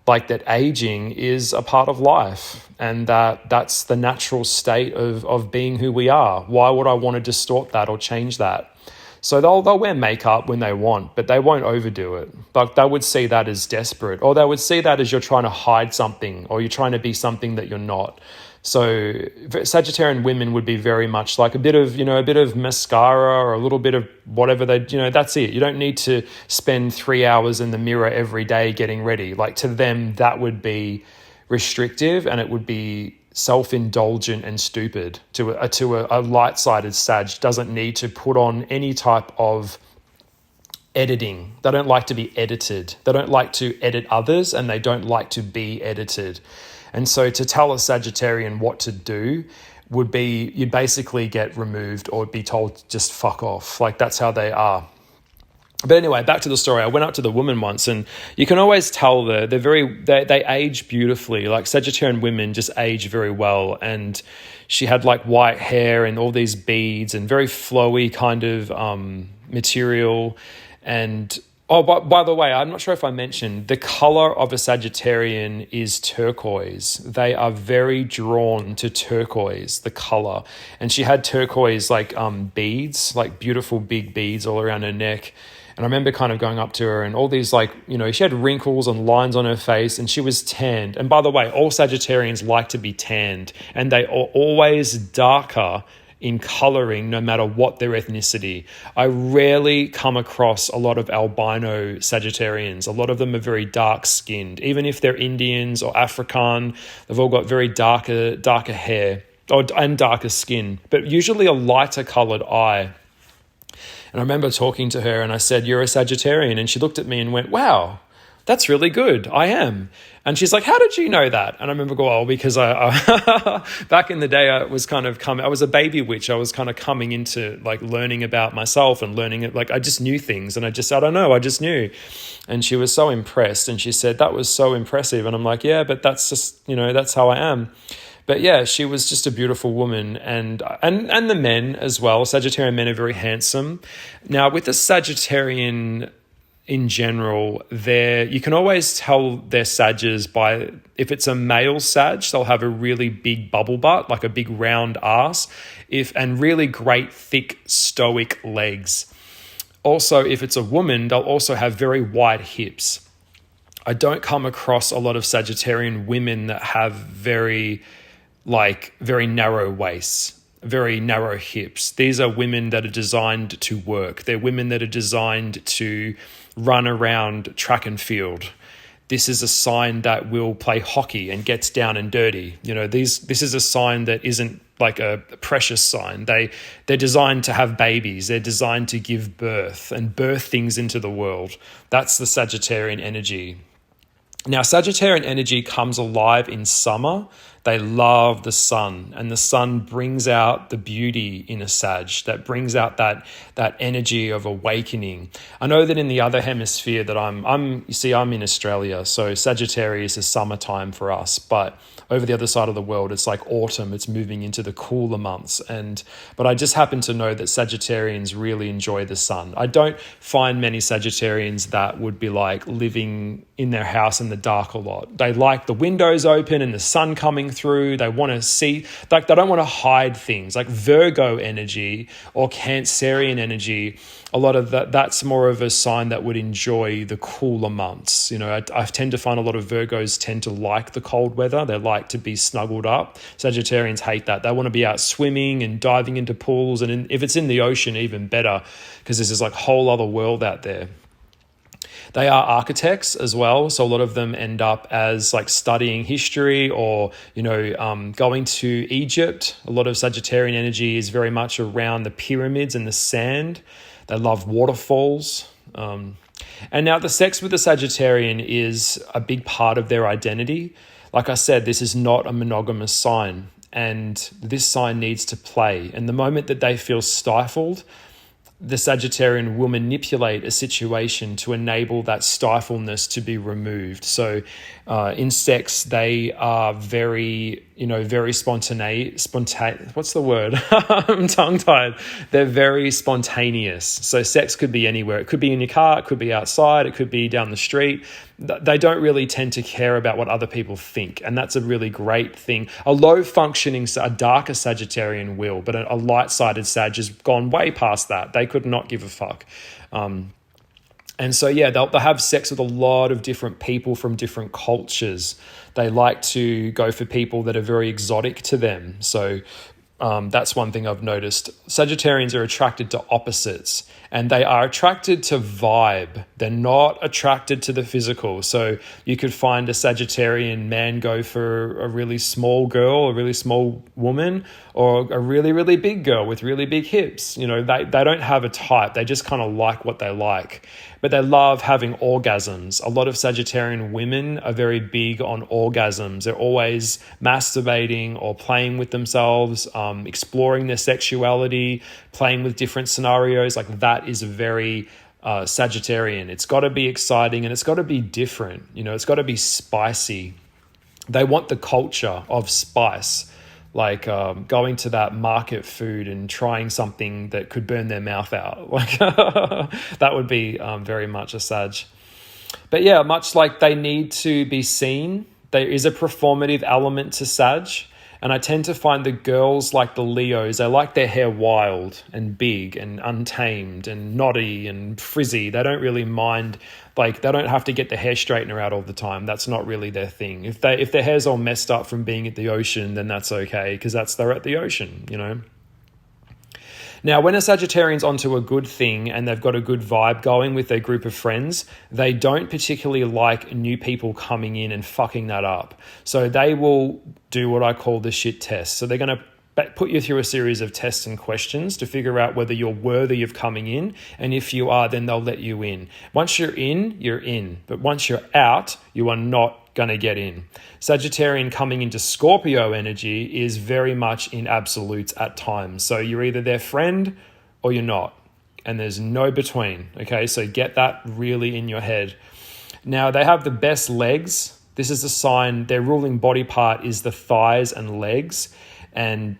like that aging is a part of life, and that's the natural state of being who we are. Why would I want to distort that or change that? So they'll wear makeup when they want, but they won't overdo it. But they would see that as desperate, or they would see that as you're trying to hide something, or you're trying to be something that you're not. So Sagittarian women would be very much like a bit of mascara or a little bit of whatever that's it. You don't need to spend 3 hours in the mirror every day getting ready. Like, to them, that would be restrictive, and it would be self-indulgent and stupid. To a light-sided Sag doesn't need to put on any type of editing. They don't like to be edited. They don't like to edit others, and they don't like to be edited. And so to tell a Sagittarian what to do would be, you'd basically get removed or be told just fuck off. Like, that's how they are. But anyway, back to the story. I went up to the woman once, and you can always tell they age beautifully. Like, Sagittarian women just age very well. And she had like white hair and all these beads and very flowy kind of material. And by the way, I'm not sure if I mentioned, the color of a Sagittarian is turquoise. They are very drawn to turquoise, the color. And she had turquoise like beads, like beautiful big beads all around her neck. And I remember kind of going up to her, and all these she had wrinkles and lines on her face, and she was tanned. And by the way, all Sagittarians like to be tanned, and they are always darker in coloring, no matter what their ethnicity. I rarely come across a lot of albino Sagittarians. A lot of them are very dark skinned. Even if they're Indians or African, they've all got very darker hair and darker skin, but usually a lighter colored eye. And I remember talking to her, and I said, "You're a Sagittarian." And she looked at me and went, "Wow, that's really good. I am." And she's like, "How did you know that?" And I remember going, "Oh, because I back in the day, I was a baby witch. I was kind of coming into like learning about myself and learning it. Like, I just knew things, and I don't know, I just knew." And she was so impressed, and she said, "That was so impressive." And I'm like, "Yeah, but that's just, that's how I am." But yeah, she was just a beautiful woman, and the men as well. Sagittarian men are very handsome. Now, with the Sagittarian in general, you can always tell they're Sages by, if it's a male Sag, they'll have a really big bubble butt, like a big round ass, and really great thick stoic legs. Also, if it's a woman, they'll also have very wide hips. I don't come across a lot of Sagittarian women that have very narrow waists, very narrow hips. These are women that are designed to work. They're women that are designed to run around track and field. This is a sign that will play hockey and gets down and dirty. This is a sign that isn't like a precious sign. They're designed to have babies. They're designed to give birth and birth things into the world. That's the Sagittarian energy. Now, Sagittarian energy comes alive in summer. They love the sun, and the sun brings out the beauty in a Sag. That brings out that energy of awakening. I know that in the other hemisphere that I'm in Australia, so Sagittarius is summertime for us, but over the other side of the world, it's like autumn. It's moving into the cooler months. But I just happen to know that Sagittarians really enjoy the sun. I don't find many Sagittarians that would be like living in their house in the dark a lot. They like the windows open and the sun coming through. They want to see, like they don't want to hide things. Like Virgo energy or Cancerian energy, a lot of that's more of a sign that would enjoy the cooler months. You know, I tend to find a lot of Virgos tend to like the cold weather. They like to be snuggled up. Sagittarians hate that. They want to be out swimming and diving into pools. And if it's in the ocean, even better, because there's this like whole other world out there. They are architects as well. So a lot of them end up as like studying history or, going to Egypt. A lot of Sagittarian energy is very much around the pyramids and the sand. They love waterfalls. And now the sex with the Sagittarian is a big part of their identity. Like I said, this is not a monogamous sign, and this sign needs to play. And the moment that they feel stifled, the Sagittarian will manipulate a situation to enable that stifleness to be removed. So in sex, they are very spontaneous. What's the word? I'm tongue-tied. They're very spontaneous. So sex could be anywhere. It could be in your car. It could be outside. It could be down the street. They don't really tend to care about what other people think. And that's a really great thing. A low-functioning, a darker Sagittarian will, but a light-sided Sag has gone way past that. They could not give a fuck. And so, yeah, they'll have sex with a lot of different people from different cultures. They like to go for people that are very exotic to them. So that's one thing I've noticed. Sagittarians are attracted to opposites, and they are attracted to vibe. They're not attracted to the physical. So you could find a Sagittarian man go for a really small girl, a really small woman, or a really, really big girl with really big hips. They don't have a type. They just kind of like what they like. But they love having orgasms. A lot of Sagittarian women are very big on orgasms. They're always masturbating or playing with themselves, exploring their sexuality, playing with different scenarios. Like that is very Sagittarian. It's got to be exciting and it's got to be different. It's got to be spicy. They want the culture of spice. Like going to that market food and trying something that could burn their mouth out. Like that would be very much a Sag. But yeah, much like they need to be seen, there is a performative element to Sag. And I tend to find the girls like the Leos, they like their hair wild and big and untamed and knotty and frizzy. They don't really mind, like they don't have to get the hair straightener out all the time. That's not really their thing. If their hair's all messed up from being at the ocean, then that's okay because they're at the ocean, Now, when a Sagittarian's onto a good thing and they've got a good vibe going with their group of friends, they don't particularly like new people coming in and fucking that up. So they will do what I call the shit test. So they're going to put you through a series of tests and questions to figure out whether you're worthy of coming in. And if you are, then they'll let you in. Once you're in, you're in. But once you're out, you are not going to get in. Sagittarian coming into Scorpio energy is very much in absolutes at times. So you're either their friend or you're not. And there's no between. Okay, so get that really in your head. Now, they have the best legs. This is a sign their ruling body part is the thighs and legs. And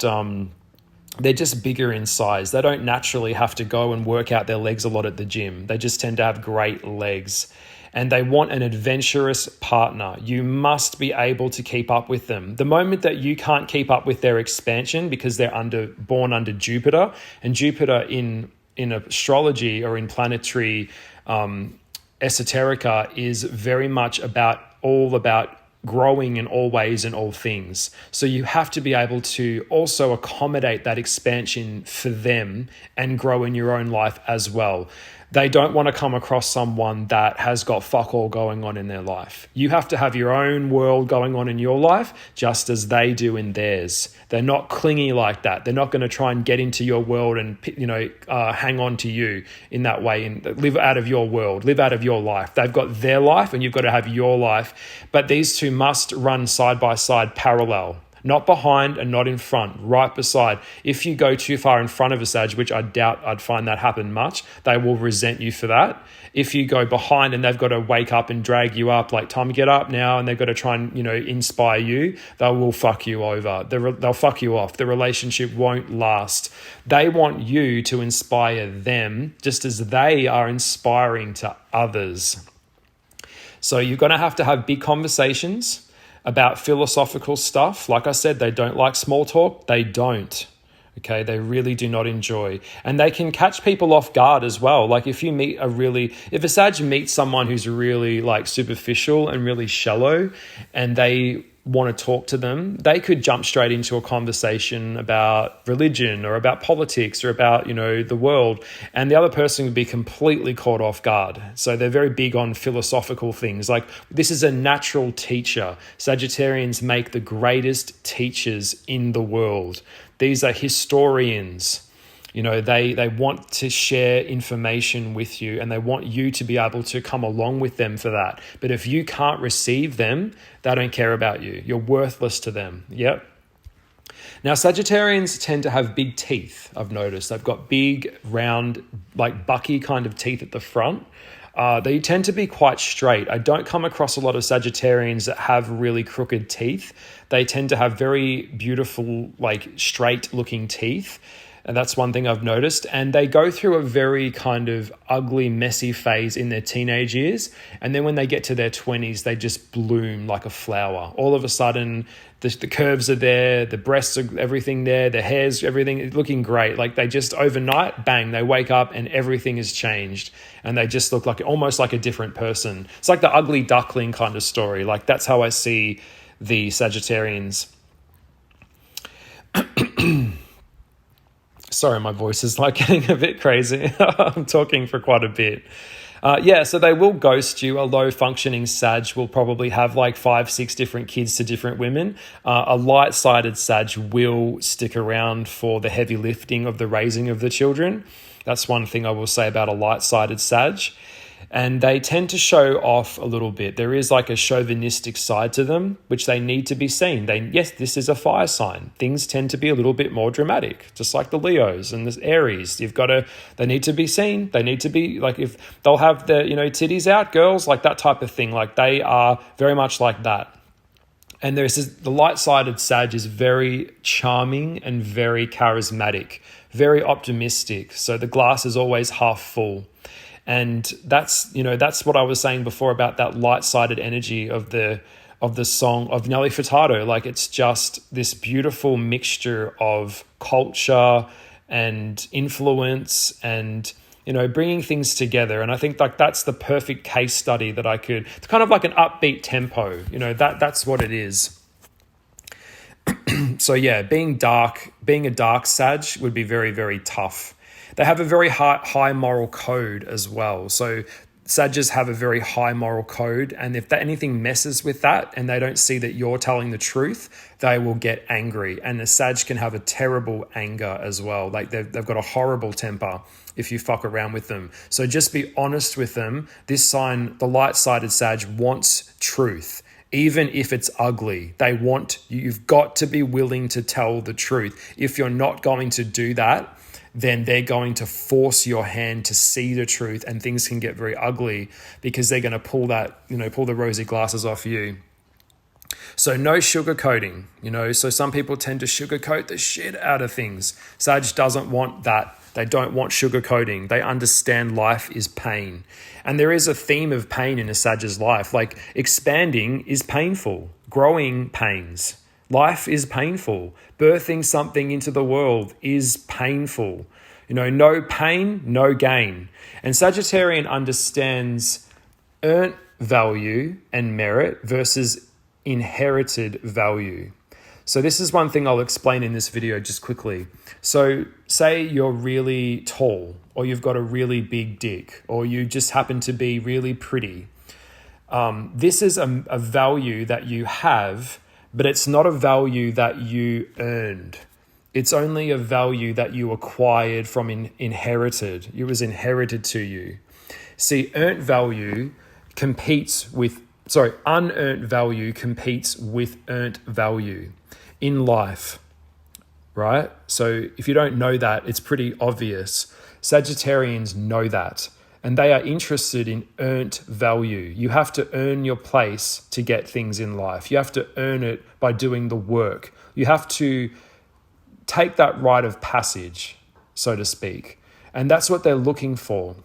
they're just bigger in size. They don't naturally have to go and work out their legs a lot at the gym. They just tend to have great legs. And they want an adventurous partner. You must be able to keep up with them. The moment that you can't keep up with their expansion because they're born under Jupiter, and Jupiter in astrology or in planetary esoterica is very much all about growing in all ways and all things. So you have to be able to also accommodate that expansion for them and grow in your own life as well. They don't want to come across someone that has got fuck all going on in their life. You have to have your own world going on in your life just as they do in theirs. They're not clingy like that. They're not going to try and get into your world and hang on to you in that way and live out of your world, live out of your life. They've got their life and you've got to have your life. But these two must run side by side parallel. Not behind and not in front, right beside. If you go too far in front of a Sag, which I doubt I'd find that happen much, they will resent you for that. If you go behind and they've got to wake up and drag you up, like time to get up now, and they've got to try and, inspire you, they will fuck you over. They'll fuck you off. The relationship won't last. They want you to inspire them just as they are inspiring to others. So you're going to have big conversations about philosophical stuff. Like I said, they don't like small talk. They don't. Okay, they really do not enjoy. And they can catch people off guard as well. Like if a Sag meets someone who's really like superficial and really shallow and they want to talk to them, they could jump straight into a conversation about religion or about politics or about, the world. And the other person would be completely caught off guard. So they're very big on philosophical things. Like this is a natural teacher. Sagittarians make the greatest teachers in the world. These are historians. They want to share information with you and they want you to be able to come along with them for that. But if you can't receive them, they don't care about you. You're worthless to them. Yep. Now, Sagittarians tend to have big teeth, I've noticed. They've got big, round, like bucky kind of teeth at the front. They tend to be quite straight. I don't come across a lot of Sagittarians that have really crooked teeth. They tend to have very beautiful, like straight looking teeth. And that's one thing I've noticed. And they go through a very kind of ugly, messy phase in their teenage years. And then when they get to their 20s, they just bloom like a flower. All of a sudden, the curves are there, the breasts are everything there, the hair's everything looking great. Like they just overnight, bang, they wake up and everything has changed. And they just look like almost like a different person. It's like the ugly duckling kind of story. Like that's how I see the Sagittarians. Sorry, my voice is like getting a bit crazy. I'm talking for quite a bit. So they will ghost you. A low-functioning Sag will probably have like 5-6 different kids to different women. A light-sided Sag will stick around for the heavy lifting of the raising of the children. That's one thing I will say about a light-sided Sag. And they tend to show off a little bit. There is like a chauvinistic side to them, which they need to be seen. Yes, this is a fire sign. Things tend to be a little bit more dramatic, just like the Leos and the Aries. They need to be seen. They need to be like, if they'll have the, titties out, girls, like that type of thing. Like they are very much like that. And the light-sided Sag is very charming and very charismatic, very optimistic. So the glass is always half full. And that's what I was saying before about that light-sided energy of the song of Nelly Furtado. Like it's just this beautiful mixture of culture and influence and, bringing things together. And I think like that's the perfect case study that it's kind of like an upbeat tempo, that's what it is. So yeah, being a dark Sag would be very, very tough. They have a very high moral code as well. So Sagittarians have a very high moral code. And if anything messes with that and they don't see that you're telling the truth, they will get angry. And the Sag can have a terrible anger as well. Like they've got a horrible temper if you fuck around with them. So just be honest with them. This sign, the light-sided Sag, wants truth. Even if it's ugly, you've got to be willing to tell the truth. If you're not going to do that, then they're going to force your hand to see the truth and things can get very ugly because they're going to pull the rosy glasses off you. So no sugarcoating, so some people tend to sugarcoat the shit out of things. Sag doesn't want that. They don't want sugarcoating. They understand life is pain. And there is a theme of pain in a Sag's life. Like expanding is painful, growing pains. Life is painful. Birthing something into the world is painful. No pain, no gain. And Sagittarian understands earned value and merit versus inherited value. So this is one thing I'll explain in this video just quickly. So say you're really tall or you've got a really big dick or you just happen to be really pretty. This is a value that you have, but it's not a value that you earned. It's only a value that you acquired from inherited. It was inherited to you. See, unearned value competes with earned value. in life, right? So if you don't know that, it's pretty obvious. Sagittarians know that, and they are interested in earned value. You have to earn your place to get things in life. You have to earn it by doing the work. You have to take that rite of passage, so to speak. And that's what they're looking for.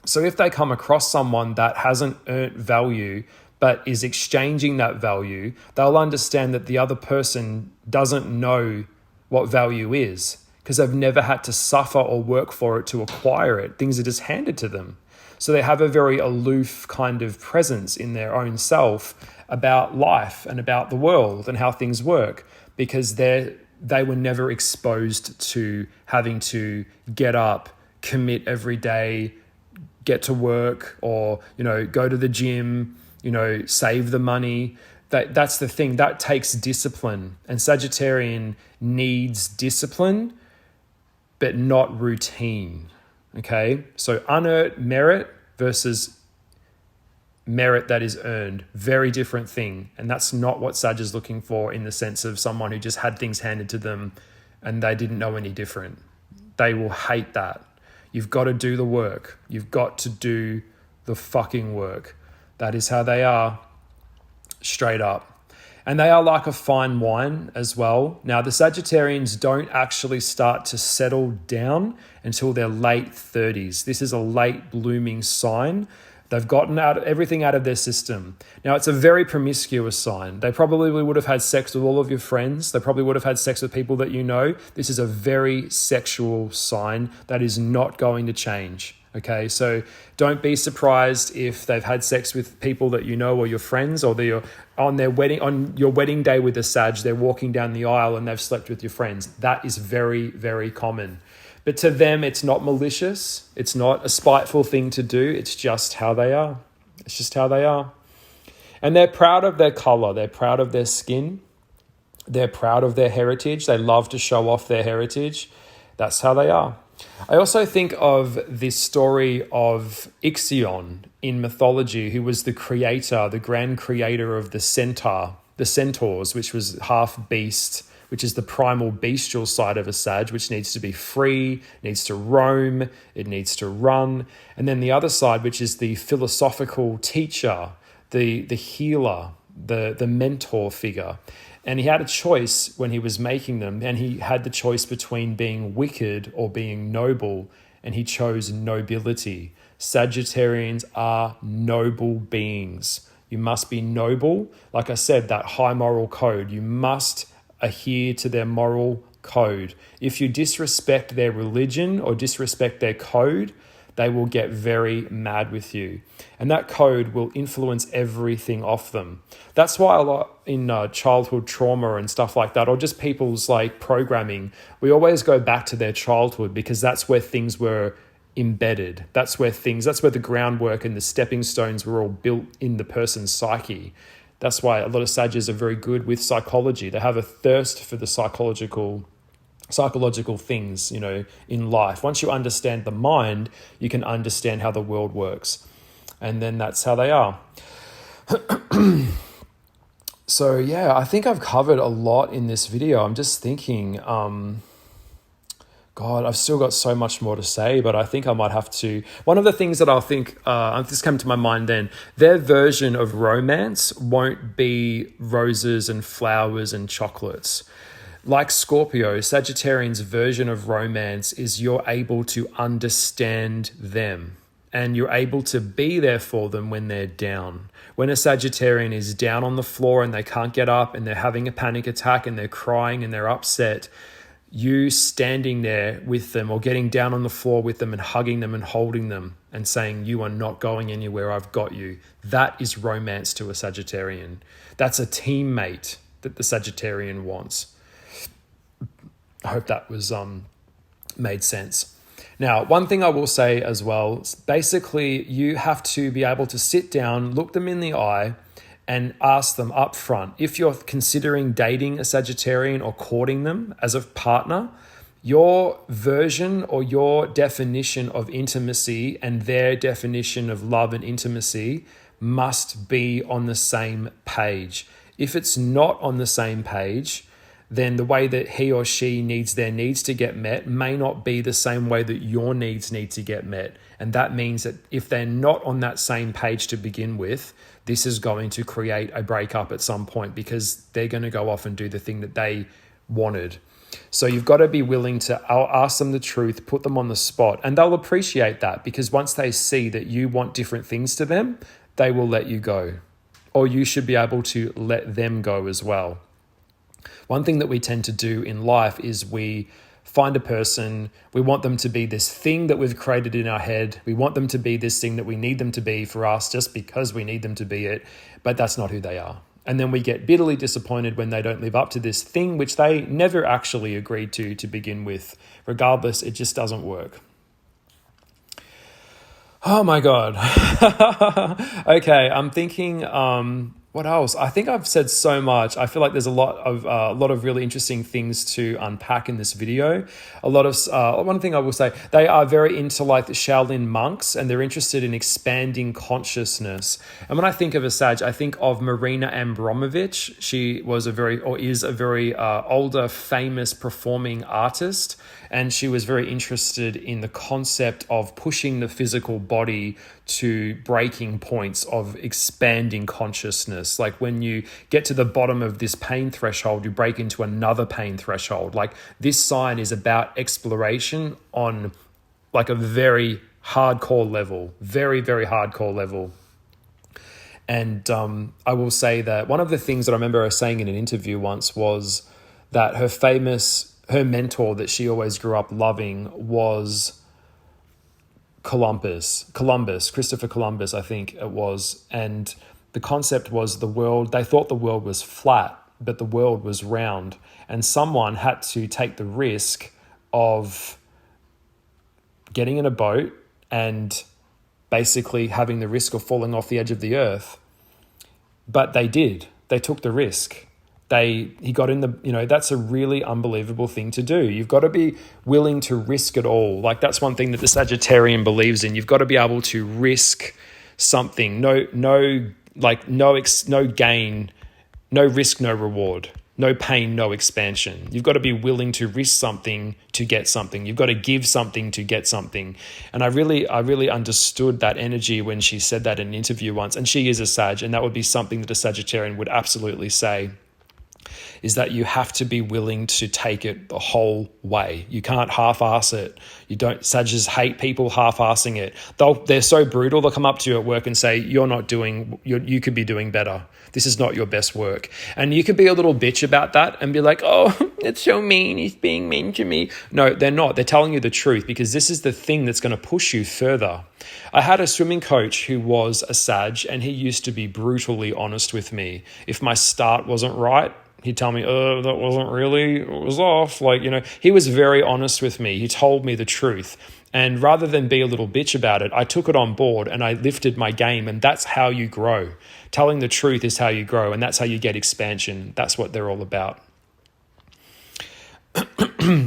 So if they come across someone that hasn't earned value, but is exchanging that value, they'll understand that the other person doesn't know what value is, because they've never had to suffer or work for it to acquire it. Things are just handed to them. So they have a very aloof kind of presence in their own self about life and about the world and how things work, because they were never exposed to having to get up, commit every day, get to work, or, go to the gym, save the money. That's the thing. That takes discipline. And Sagittarian needs discipline, but not routine. Okay? So unearned merit versus merit that is earned. Very different thing. And that's not what Sag is looking for, in the sense of someone who just had things handed to them and they didn't know any different. They will hate that. You've got to do the work. You've got to do the fucking work. That is how they are. Straight up. And they are like a fine wine as well. Now, the Sagittarians don't actually start to settle down until their late 30s. This is a late blooming sign. They've gotten everything out of their system. Now, it's a very promiscuous sign. They probably would have had sex with all of your friends. They probably would have had sex with people that you know. This is a very sexual sign that is not going to change. Okay, so don't be surprised if they've had sex with people that you know or your friends, or they're on your wedding day with a Sag, they're walking down the aisle and they've slept with your friends. That is very, very common. But to them, it's not malicious. It's not a spiteful thing to do. It's just how they are. It's just how they are. And they're proud of their color. They're proud of their skin. They're proud of their heritage. They love to show off their heritage. That's how they are. I also think of this story of Ixion in mythology, who was the creator, the grand creator of the Centaurs, which was half beast, which is the primal bestial side of a Sag, which needs to be free, needs to roam, it needs to run. And then the other side, which is the philosophical teacher, the healer, the mentor figure. And he had a choice when he was making them, and he had the choice between being wicked or being noble, and he chose nobility. Sagittarians are noble beings. You must be noble. Like I said, that high moral code. You must adhere to their moral code. If you disrespect their religion or disrespect their code, they will get very mad with you. And that code will influence everything off them. That's why a lot in childhood trauma and stuff like that, or just people's like programming, we always go back to their childhood, because that's where things were embedded. That's where the groundwork and the stepping stones were all built in the person's psyche. That's why a lot of Sages are very good with psychology. They have a thirst for the psychological things, in life. Once you understand the mind, you can understand how the world works. And then that's how they are. So yeah, I think I've covered a lot in this video. I'm just thinking, God, I've still got so much more to say, but I think I might have to. One of the things that I'll think, this came to my mind then, their version of romance won't be roses and flowers and chocolates. Like Scorpio, Sagittarian's version of romance is you're able to understand them and you're able to be there for them when they're down. When a Sagittarian is down on the floor and they can't get up and they're having a panic attack and they're crying and they're upset, you standing there with them or getting down on the floor with them and hugging them and holding them and saying, you are not going anywhere, I've got you. That is romance to a Sagittarian. That's a teammate that the Sagittarian wants. I hope that was made sense. Now, one thing I will say as well, basically you have to be able to sit down, look them in the eye and ask them up front. If you're considering dating a Sagittarian or courting them as a partner, your version or your definition of intimacy and their definition of love and intimacy must be on the same page. If it's not on the same page, then the way that he or she needs their needs to get met may not be the same way that your needs need to get met. And that means that if they're not on that same page to begin with, this is going to create a breakup at some point, because they're going to go off and do the thing that they wanted. So you've got to be willing to ask them the truth, put them on the spot, and they'll appreciate that, because once they see that you want different things to them, they will let you go, or you should be able to let them go as well. One thing that we tend to do in life is we find a person, we want them to be this thing that we've created in our head. We want them to be this thing that we need them to be for us just because we need them to be it, but that's not who they are. And then we get bitterly disappointed when they don't live up to this thing, which they never actually agreed to begin with. Regardless, it just doesn't work. Oh my God. Okay, I'm thinking, what else? I think I've said so much. I feel like there's a lot of really interesting things to unpack in this video. One thing I will say, they are very into like the Shaolin monks, and they're interested in expanding consciousness. And when I think of a Sag, I think of Marina Abramovich. She is a very older, famous performing artist. And she was very interested in the concept of pushing the physical body to breaking points of expanding consciousness. Like when you get to the bottom of this pain threshold, you break into another pain threshold. Like this sign is about exploration on like a very hardcore level, very, very hardcore level. And I will say that one of the things that I remember her saying in an interview once was that her mentor that she always grew up loving was Christopher Columbus, I think it was. And the concept was they thought the world was flat, but the world was round. And someone had to take the risk of getting in a boat and basically having the risk of falling off the edge of the earth. But they did. They took the risk. He got in that's a really unbelievable thing to do. You've got to be willing to risk it all. Like that's one thing that the Sagittarian believes in. You've got to be able to risk something. No gain, no risk, no reward, no pain, no expansion. You've got to be willing to risk something to get something. You've got to give something to get something. And I really understood that energy when she said that in an interview once. And she is a Sag, and that would be something that a Sagittarian would absolutely say. Is that you have to be willing to take it the whole way. You can't half-ass it. Sagittarians hate people half-assing it. They're so brutal, they'll come up to you at work and say, you could be doing better. This is not your best work. And you could be a little bitch about that and be like, oh, it's so mean, he's being mean to me. No, they're not. They're telling you the truth, because this is the thing that's going to push you further. I had a swimming coach who was a Sag, and he used to be brutally honest with me. If my start wasn't right, he'd tell me, that wasn't really, it was off. He was very honest with me. He told me the truth. And rather than be a little bitch about it, I took it on board and I lifted my game. And that's how you grow. Telling the truth is how you grow. And that's how you get expansion. That's what they're all about.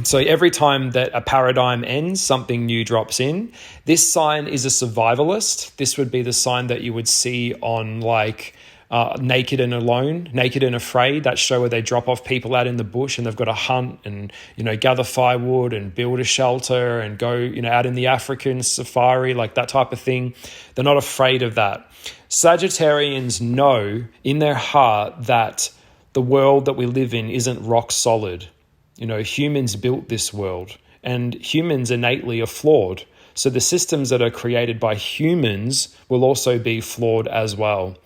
So every time that a paradigm ends, something new drops in. This sign is a survivalist. This would be the sign that you would see on Naked and Alone, Naked and Afraid, that show where they drop off people out in the bush and they've got to hunt and, gather firewood and build a shelter and go, out in the African safari, like that type of thing. They're not afraid of that. Sagittarians know in their heart that the world that we live in isn't rock solid. Humans built this world, and humans innately are flawed. So the systems that are created by humans will also be flawed as well.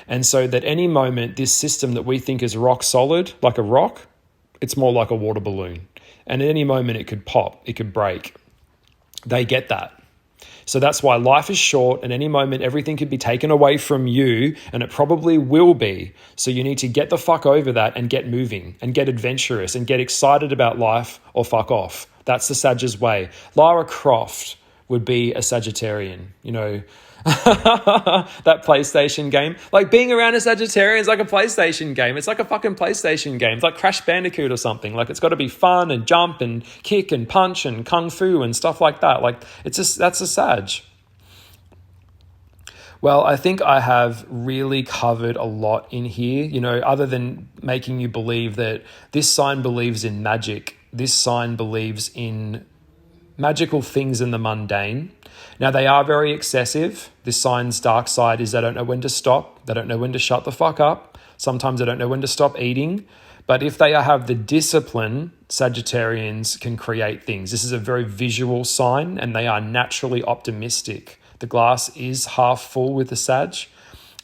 And so that any moment, this system that we think is rock solid, like a rock, it's more like a water balloon. And at any moment it could pop, it could break. They get that. So that's why life is short, and any moment everything could be taken away from you, and it probably will be. So you need to get the fuck over that and get moving and get adventurous and get excited about life, or fuck off. That's the Sag's way. Lara Croft would be a Sagittarian, that PlayStation game. Like being around a Sagittarian is like a PlayStation game. It's like a fucking PlayStation game. It's like Crash Bandicoot or something. Like it's got to be fun and jump and kick and punch and kung fu and stuff like that. Like that's a Sag. Well, I think I have really covered a lot in here, other than making you believe that this sign believes in magic. This sign believes in magical things in the mundane. Now, they are very excessive. This sign's dark side is they don't know when to stop. They don't know when to shut the fuck up. Sometimes they don't know when to stop eating. But if they have the discipline, Sagittarians can create things. This is a very visual sign, and they are naturally optimistic. The glass is half full with the Sag.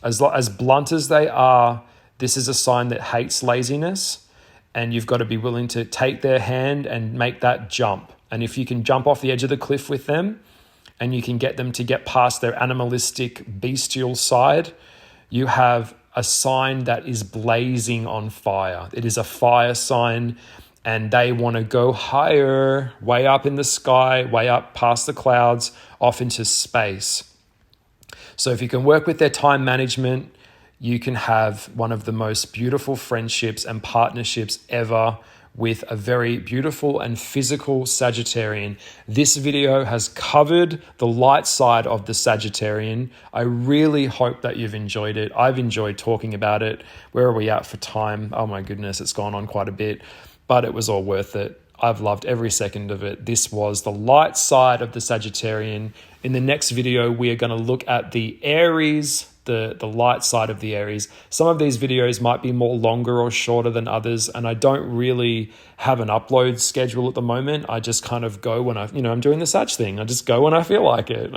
As blunt as they are, this is a sign that hates laziness, and you've got to be willing to take their hand and make that jump. And if you can jump off the edge of the cliff with them, and you can get them to get past their animalistic, bestial side, you have a sign that is blazing on fire. It is a fire sign, and they want to go higher, way up in the sky, way up past the clouds, off into space. So if you can work with their time management, you can have one of the most beautiful friendships and partnerships ever with a very beautiful and physical Sagittarian. This video has covered the light side of the Sagittarian. I really hope that you've enjoyed it. I've enjoyed talking about it. Where are we at for time? Oh my goodness, it's gone on quite a bit, but it was all worth it. I've loved every second of it. This was the light side of the Sagittarian. In the next video, we are going to look at the Aries, the light side of the Aries. Some of these videos might be more longer or shorter than others, and I don't really have an upload schedule at the moment. I just kind of go when I'm doing the Sag thing. I just go when I feel like it.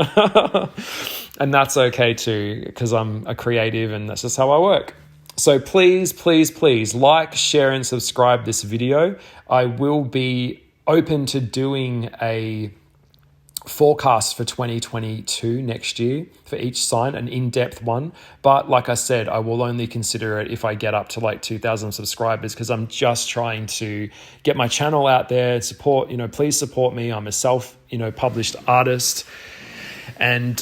And that's okay too, because I'm a creative and that's just how I work. So please, please, please like, share, and subscribe this video. I will be open to doing a forecast for 2022 next year for each sign, an in-depth one. But like I said, I will only consider it if I get up to like 2,000 subscribers, because I'm just trying to get my channel out there, support, please support me. I'm a self-published artist. And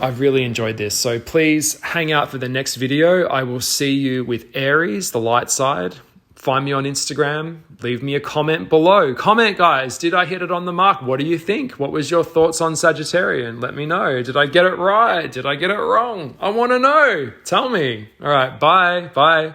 I've really enjoyed this. So please hang out for the next video. I will see you with Aries, the light side. Find me on Instagram. Leave me a comment below. Comment, guys. Did I hit it on the mark? What do you think? What was your thoughts on Sagittarian? Let me know. Did I get it right? Did I get it wrong? I want to know. Tell me. All right. Bye. Bye.